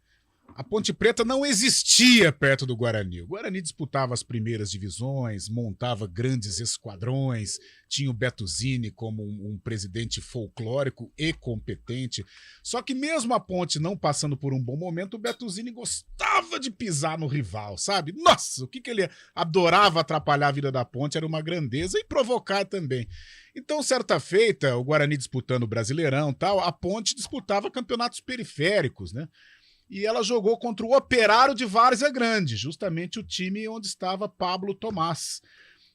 a Ponte Preta não existia perto do Guarani. O Guarani disputava as primeiras divisões, montava grandes esquadrões, tinha o Bettuzini como um presidente folclórico e competente. Só que mesmo a Ponte não passando por um bom momento, o Bettuzini gostava de pisar no rival, sabe? Nossa, o que ele adorava atrapalhar a vida da Ponte, era uma grandeza e provocar também. Então, certa feita, o Guarani disputando o Brasileirão e tal, a Ponte disputava campeonatos periféricos, né? E ela jogou contra o Operário de Várzea Grande, justamente o time onde estava Pablo Tomás.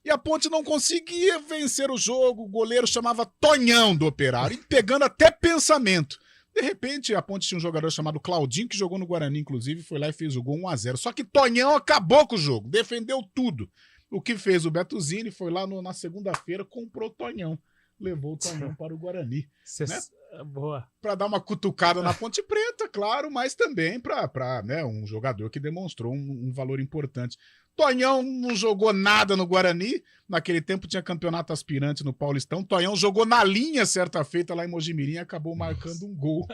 E a Ponte não conseguia vencer o jogo, o goleiro chamava Tonhão do Operário, e pegando até pensamento. De repente, a Ponte tinha um jogador chamado Claudinho, que jogou no Guarani, inclusive, foi lá e fez o gol 1-0. Só que Tonhão acabou com o jogo, defendeu tudo. O que fez o Bettuzini foi lá na segunda-feira, comprou o Tonhão. Levou o Tonhão para o Guarani. Né? Boa. Para dar uma cutucada na Ponte Preta, claro, mas também para né, um jogador que demonstrou um valor importante. Tonhão não jogou nada no Guarani, naquele tempo tinha campeonato aspirante no Paulistão. Tonhão jogou na linha certa feita lá em Mojimirim e acabou marcando um gol.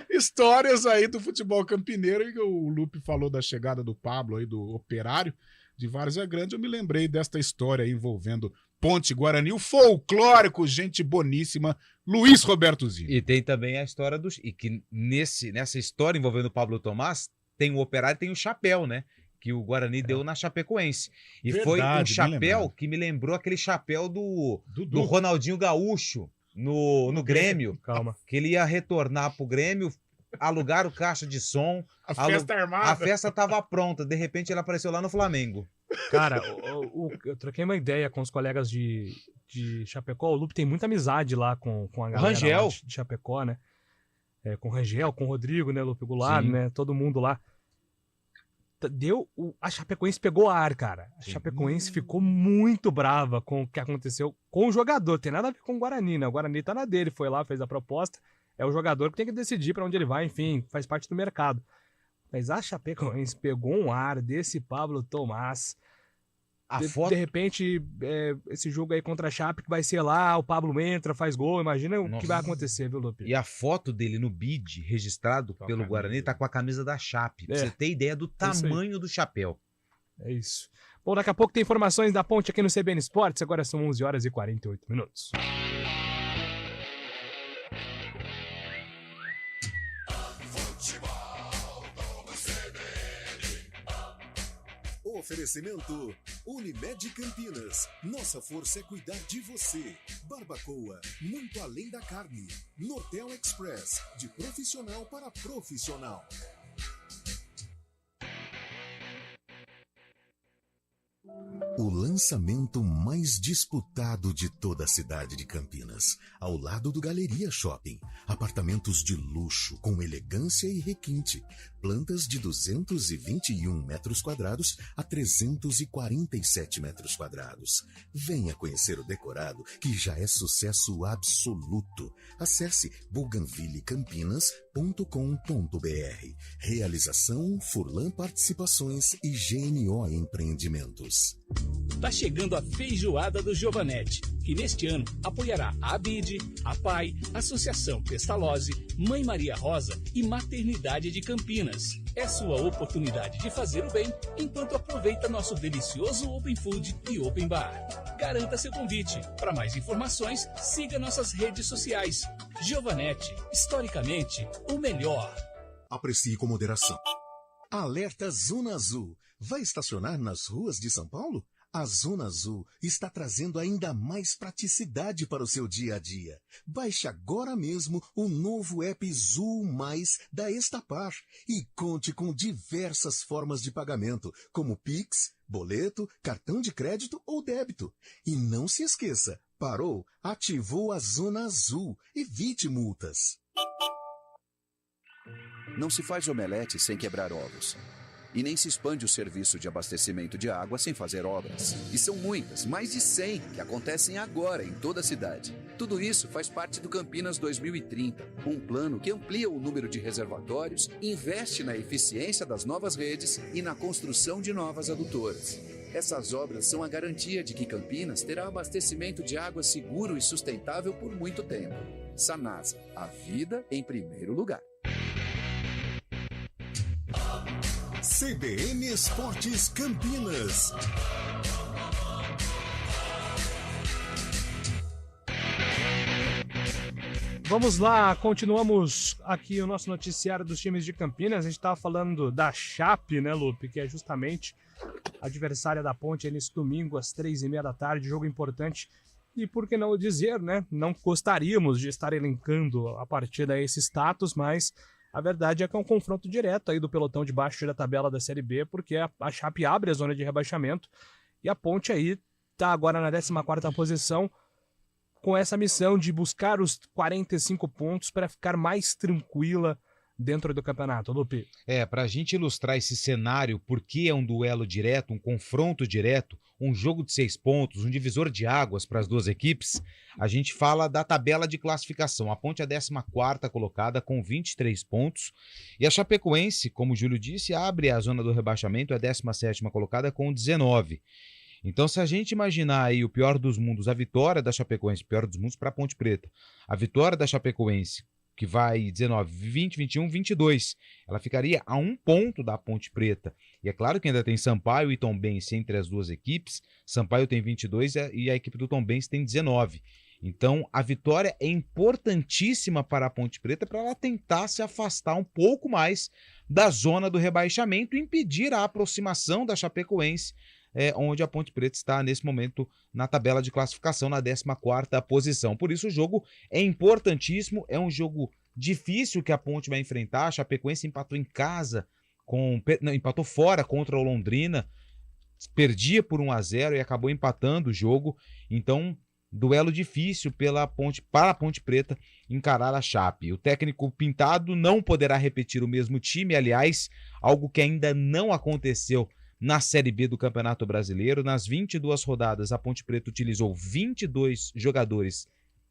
Histórias aí do futebol campineiro, e o Lupe falou da chegada do Pablo aí, do Operário de Várzea Grande, eu me lembrei desta história aí envolvendo Ponte Guarani, o folclórico, gente boníssima, Luiz Roberto Zinho. E tem também a história e que nessa história envolvendo o Pablo Tomás, tem o Operário e tem o chapéu, né? Que o Guarani deu na Chapecoense. E verdade, foi um chapéu que me lembrou aquele chapéu do Ronaldinho Gaúcho no Grêmio. Calma. Que ele ia retornar pro Grêmio, alugar o caixa de som. A festa armada. A festa estava pronta, de repente ele apareceu lá no Flamengo. Cara, eu troquei uma ideia com os colegas de Chapecó. O Lupe tem muita amizade lá com a galera Rangel. De Chapecó, né? Com o Rangel, com o Rodrigo, né? Lupe Goulart, né? Todo mundo lá. A Chapecoense pegou ar, cara. A Chapecoense ficou muito brava com o que aconteceu com o jogador. Tem nada a ver com o Guarani, né? O Guarani tá na dele, foi lá, fez a proposta. É o jogador que tem que decidir para onde ele vai, enfim, faz parte do mercado. Mas a Chapecoense pegou um ar desse Pablo Tomás. De repente, esse jogo aí contra a Chape, que vai ser lá, o Pablo entra, faz gol, imagina o que vai acontecer, viu, Lupe? E a foto dele no bid, registrado pelo Guarani, tá com a camisa da Chape, pra você ter ideia do tamanho do chapéu. É isso. Bom, daqui a pouco tem informações da Ponte aqui no CBN Esportes, agora são 11h48. Oferecimento Unimed Campinas. Nossa força é cuidar de você. Barbacoa, muito além da carne. Nortel Express, de profissional para profissional. O lançamento mais disputado de toda a cidade de Campinas, ao lado do Galeria Shopping. Apartamentos de luxo, com elegância e requinte. Plantas de 221 metros quadrados a 347 metros quadrados. Venha conhecer o decorado, que já é sucesso absoluto. Acesse bougainvillecampinas.com.br. Realização Furlan Participações e GNO Empreendimentos. Tá chegando a feijoada do Giovanetti, que neste ano apoiará a ABID, a PAI, Associação Pestalozzi, Mãe Maria Rosa e Maternidade de Campinas. É sua oportunidade de fazer o bem enquanto aproveita nosso delicioso Open Food e Open Bar. Garanta seu convite. Para mais informações, siga nossas redes sociais. Giovanetti, historicamente, o melhor. Aprecie com moderação. Alerta Zona Azul. Vai estacionar nas ruas de São Paulo? A Zona Azul está trazendo ainda mais praticidade para o seu dia a dia. Baixe agora mesmo o novo app Zul Mais da Estapar e conte com diversas formas de pagamento, como Pix, boleto, cartão de crédito ou débito. E não se esqueça, parou, ativou a Zona Azul. Evite multas. Não se faz omelete sem quebrar ovos. E nem se expande o serviço de abastecimento de água sem fazer obras. E são muitas, mais de 100, que acontecem agora em toda a cidade. Tudo isso faz parte do Campinas 2030, um plano que amplia o número de reservatórios, investe na eficiência das novas redes e na construção de novas adutoras. Essas obras são a garantia de que Campinas terá abastecimento de água seguro e sustentável por muito tempo. Sanasa, a vida em primeiro lugar. CBN Esportes Campinas. Vamos lá, continuamos aqui o nosso noticiário dos times de Campinas. A gente estava falando da Chape, né, Lupe, que é justamente a adversária da Ponte nesse domingo às 3h30 da tarde, jogo importante. E por que não dizer, né, não gostaríamos de estar elencando a partida a esse status, mas a verdade é que é um confronto direto aí do pelotão de baixo da tabela da Série B, porque a Chape abre a zona de rebaixamento e a Ponte aí está agora na 14ª posição com essa missão de buscar os 45 pontos para ficar mais tranquila dentro do campeonato, Lupe. Para a gente ilustrar esse cenário, porque é um duelo direto, um confronto direto, um jogo de 6 pontos, um divisor de águas para as duas equipes, a gente fala da tabela de classificação. A Ponte é a 14ª colocada com 23 pontos e a Chapecoense, como o Júlio disse, abre a zona do rebaixamento, é a 17ª colocada com 19. Então, se a gente imaginar aí o pior dos mundos, a vitória da Chapecoense, pior dos mundos para a Ponte Preta, a vitória da Chapecoense, que vai 19, 20, 21, 22. Ela ficaria a 1 ponto da Ponte Preta. E é claro que ainda tem Sampaio e Tombense entre as duas equipes. Sampaio tem 22 e a equipe do Tombense tem 19. Então, a vitória é importantíssima para a Ponte Preta para ela tentar se afastar um pouco mais da zona do rebaixamento e impedir a aproximação da Chapecoense, onde a Ponte Preta está nesse momento na tabela de classificação na 14ª posição. Por isso o jogo é importantíssimo, é um jogo difícil que a Ponte vai enfrentar. A Chapecoense empatou em casa, empatou fora contra o Londrina, perdia por 1-0 e acabou empatando o jogo. Então, duelo difícil para a Ponte Preta encarar a Chape. O técnico Pintado não poderá repetir o mesmo time, aliás, algo que ainda não aconteceu na Série B do Campeonato Brasileiro. Nas 22 rodadas, a Ponte Preta utilizou 22 jogadores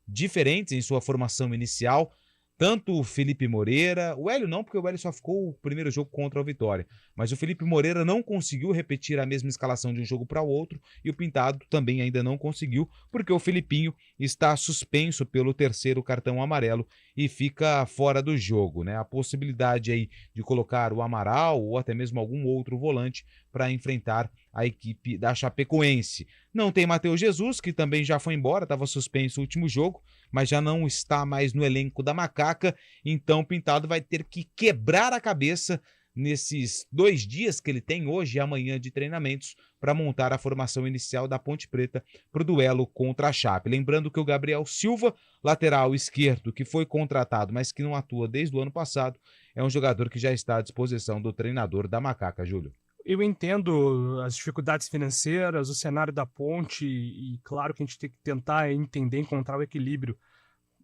diferentes em sua formação inicial. Tanto o Felipe Moreira, o Hélio não, porque o Hélio só ficou o primeiro jogo contra o Vitória, mas o Felipe Moreira não conseguiu repetir a mesma escalação de um jogo para o outro e o Pintado também ainda não conseguiu, porque o Felipinho está suspenso pelo 3º cartão amarelo e fica fora do jogo, né? A possibilidade aí de colocar o Amaral ou até mesmo algum outro volante para enfrentar a equipe da Chapecoense. Não tem Matheus Jesus, que também já foi embora, estava suspenso o último jogo, mas já não está mais no elenco da Macaca, então o Pintado vai ter que quebrar a cabeça nesses 2 dias que ele tem hoje e amanhã de treinamentos para montar a formação inicial da Ponte Preta para o duelo contra a Chape. Lembrando que o Gabriel Silva, lateral esquerdo, que foi contratado, mas que não atua desde o ano passado, é um jogador que já está à disposição do treinador da Macaca, Júlio. Eu entendo as dificuldades financeiras, o cenário da Ponte e claro que a gente tem que tentar entender, encontrar o equilíbrio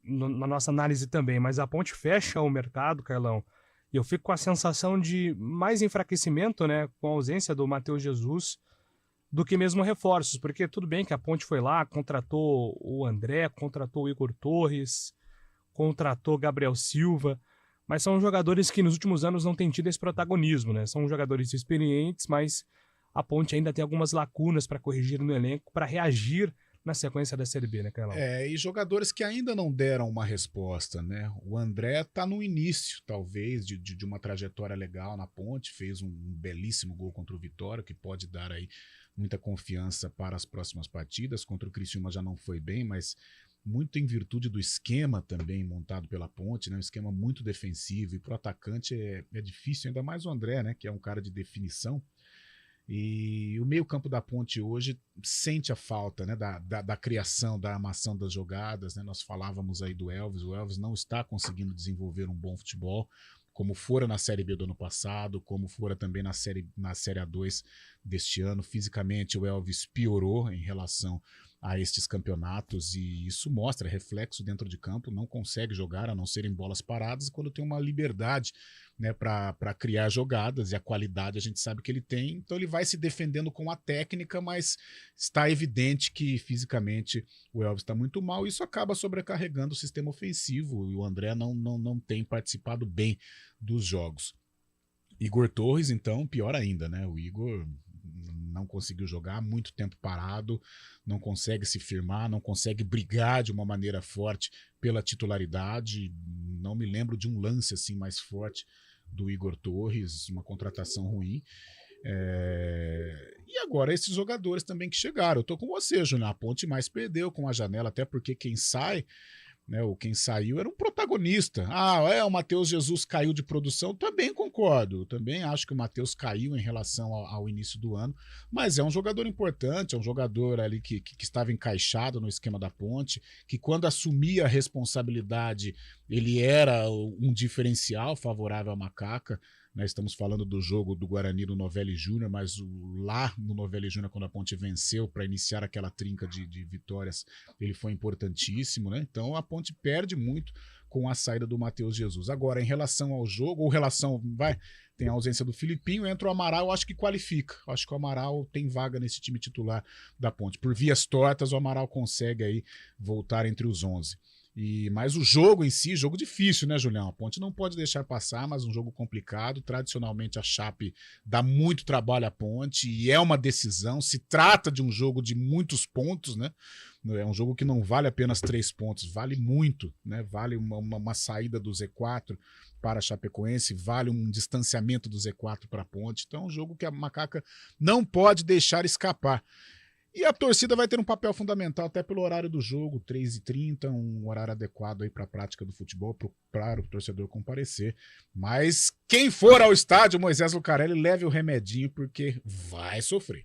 na nossa análise também, mas a Ponte fecha o mercado, Carlão, e eu fico com a sensação de mais enfraquecimento, né, com a ausência do Matheus Jesus, do que mesmo reforços, porque tudo bem que a Ponte foi lá, contratou o André, contratou o Igor Torres, contratou Gabriel Silva, mas são jogadores que nos últimos anos não têm tido esse protagonismo, né? São jogadores experientes, mas a Ponte ainda tem algumas lacunas para corrigir no elenco, para reagir na sequência da Série B, né, Carlão? E jogadores que ainda não deram uma resposta, né? O André tá no início, talvez, de uma trajetória legal na Ponte, fez um belíssimo gol contra o Vitória, que pode dar aí muita confiança para as próximas partidas. Contra o Criciúma já não foi bem, mas muito em virtude do esquema também montado pela Ponte, né? Um esquema muito defensivo, e pro atacante é difícil, ainda mais o André, né? Que é um cara de definição. E o meio-campo da Ponte hoje sente a falta, né, da criação, da armação das jogadas, né? Nós falávamos aí do Elvis, o Elvis não está conseguindo desenvolver um bom futebol, como fora na Série B do ano passado, como fora também na Série A2 deste ano. Fisicamente o Elvis piorou em relação a estes campeonatos, e isso mostra reflexo dentro de campo, não consegue jogar a não ser em bolas paradas, e quando tem uma liberdade, né, para criar jogadas, e a qualidade a gente sabe que ele tem, então ele vai se defendendo com a técnica, mas está evidente que fisicamente o Elvis está muito mal, e isso acaba sobrecarregando o sistema ofensivo, e o André não tem participado bem dos jogos. Igor Torres, então, pior ainda, né? O Igor não conseguiu jogar, muito tempo parado, não consegue se firmar, não consegue brigar de uma maneira forte pela titularidade. Não me lembro de um lance assim mais forte do Igor Torres, uma contratação ruim. E agora esses jogadores também que chegaram. Eu tô com você, Júnior. A Ponte mais perdeu com a janela, até porque quem sai, né, ou quem saiu era um protagonista. O Matheus Jesus caiu de produção, também concordo, também acho que o Matheus caiu em relação ao início do ano, mas é um jogador importante, é um jogador ali que estava encaixado no esquema da Ponte, que quando assumia a responsabilidade, ele era um diferencial favorável à Macaca. Estamos falando do jogo do Guarani no Novelli Júnior, mas lá no Novelli Júnior, quando a Ponte venceu para iniciar aquela trinca de vitórias, ele foi importantíssimo, né? Então a Ponte perde muito com a saída do Matheus Jesus. Agora, em relação ao jogo, tem a ausência do Filipinho, entra o Amaral, eu acho que qualifica. Eu acho que o Amaral tem vaga nesse time titular da Ponte. Por vias tortas, o Amaral consegue aí voltar entre os 11. Mas o jogo em si, jogo difícil, né, Julião? A Ponte não pode deixar passar, mas um jogo complicado. Tradicionalmente a Chape dá muito trabalho à Ponte e é uma decisão. Se trata de um jogo de muitos pontos, né? É um jogo que não vale apenas 3 pontos, vale muito, né? Vale uma saída do Z4 para a Chapecoense, vale um distanciamento do Z4 para a Ponte. Então é um jogo que a Macaca não pode deixar escapar. E a torcida vai ter um papel fundamental, até pelo horário do jogo, 3h30, um horário adequado aí para a prática do futebol, para o torcedor comparecer. Mas quem for ao estádio, Moisés Lucarelli, leve o remedinho, porque vai sofrer.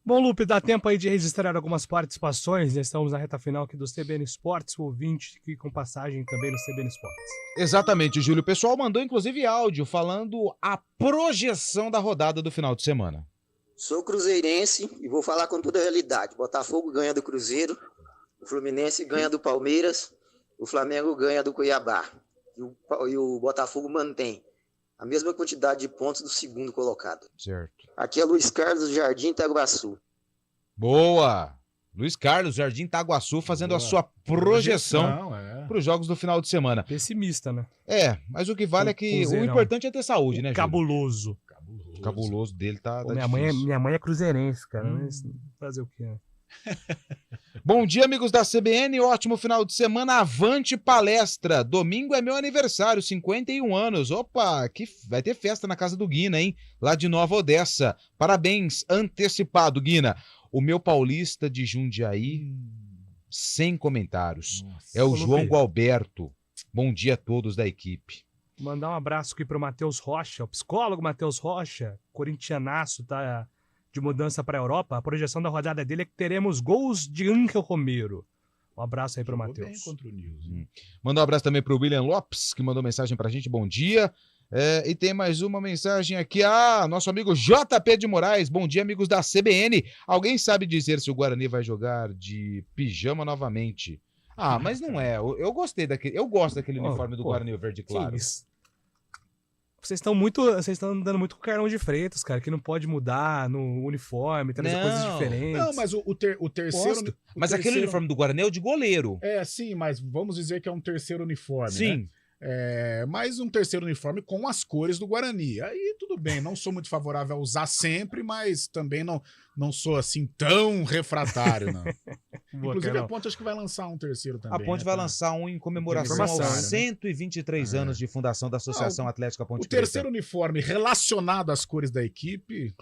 Bom, Lupe, dá tempo aí de registrar algumas participações. Estamos na reta final aqui do CBN Esportes, o ouvinte aqui com passagem também no CBN Esportes. Exatamente, Júlio. O pessoal mandou inclusive áudio falando a projeção da rodada do final de semana. Sou cruzeirense e vou falar com toda a realidade. Botafogo ganha do Cruzeiro, o Fluminense ganha do Palmeiras, o Flamengo ganha do Cuiabá. E o Botafogo mantém a mesma quantidade de pontos do segundo colocado. Certo. Aqui é Luiz Carlos do Jardim Itaguaçu. Boa! Luiz Carlos, Jardim Itaguaçu, fazendo a sua projeção para os jogos do final de semana. Pessimista, né? Mas o que vale é que o importante é ter saúde, né, Júlio? Cabuloso. O cabuloso dele tá minha mãe é cruzeirense, cara. Mas fazer o quê, né? Bom dia, amigos da CBN. Ótimo final de semana. Avante palestra. Domingo é meu aniversário, 51 anos. Opa, que vai ter festa na casa do Guina, hein? Lá de Nova Odessa. Parabéns, antecipado, Guina. O meu paulista de Jundiaí, sem comentários. Nossa. É o João Gualberto. Bom dia a todos da equipe. Mandar um abraço aqui pro Matheus Rocha, o psicólogo Matheus Rocha, corintianaço, tá de mudança para a Europa. A projeção da rodada dele é que teremos gols de Ángel Romero. Um abraço aí pro Matheus. Mandar um abraço também pro William Lopes, que mandou mensagem pra gente. Bom dia. E tem mais uma mensagem aqui. Nosso amigo JP de Moraes. Bom dia, amigos da CBN. Alguém sabe dizer se o Guarani vai jogar de pijama novamente? Mas não é. Eu gosto daquele uniforme do Guarani, o verde claro. Vocês estão andando muito com o Carlão de Freitas, cara, que não pode mudar no uniforme, trazer coisas diferentes. Não, mas o terceiro... Mas aquele uniforme do Guarani é o de goleiro. Sim, mas vamos dizer que é um terceiro uniforme, sim. Né? mais um terceiro uniforme com as cores do Guarani. Aí tudo bem, não sou muito favorável a usar sempre, mas também não sou assim tão refratário, não. Inclusive a Ponte acho que vai lançar um terceiro também. A Ponte vai lançar um em comemoração aos 123 anos de fundação da Associação Atlética Ponte Preta. O terceiro uniforme relacionado às cores da equipe...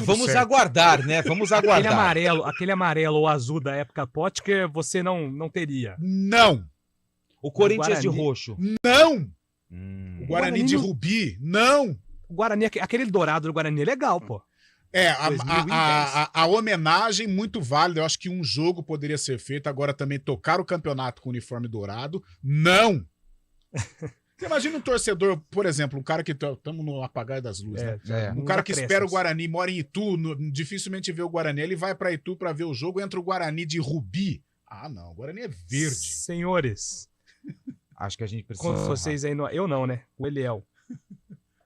vamos aguardar, né? Vamos aguardar. Aquele amarelo ou azul da época Pote que você não teria. Não! O Corinthians de roxo. Não! O Guarani de rubi. Não! O Guarani, aquele dourado do Guarani é legal, pô. A homenagem muito válida. Eu acho que um jogo poderia ser feito. Agora também tocar o campeonato com o uniforme dourado. Não! Você imagina um torcedor, por exemplo, um cara que estamos no apagar das luzes, né? Um cara que espera o Guarani, mora em Itu, dificilmente vê o Guarani. Ele vai para Itu para ver o jogo, entra o Guarani de rubi. Ah, não, o Guarani é verde. Senhores... Acho que a gente precisa... Com vocês aí, eu não, né? O Eliel.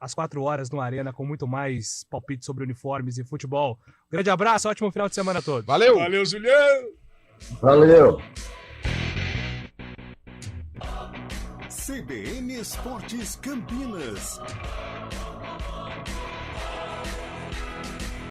Às 4 horas no Arena, com muito mais palpite sobre uniformes e futebol. Grande abraço, ótimo final de semana a todos. Valeu! Valeu, Julião! Valeu! CBN Esportes Campinas.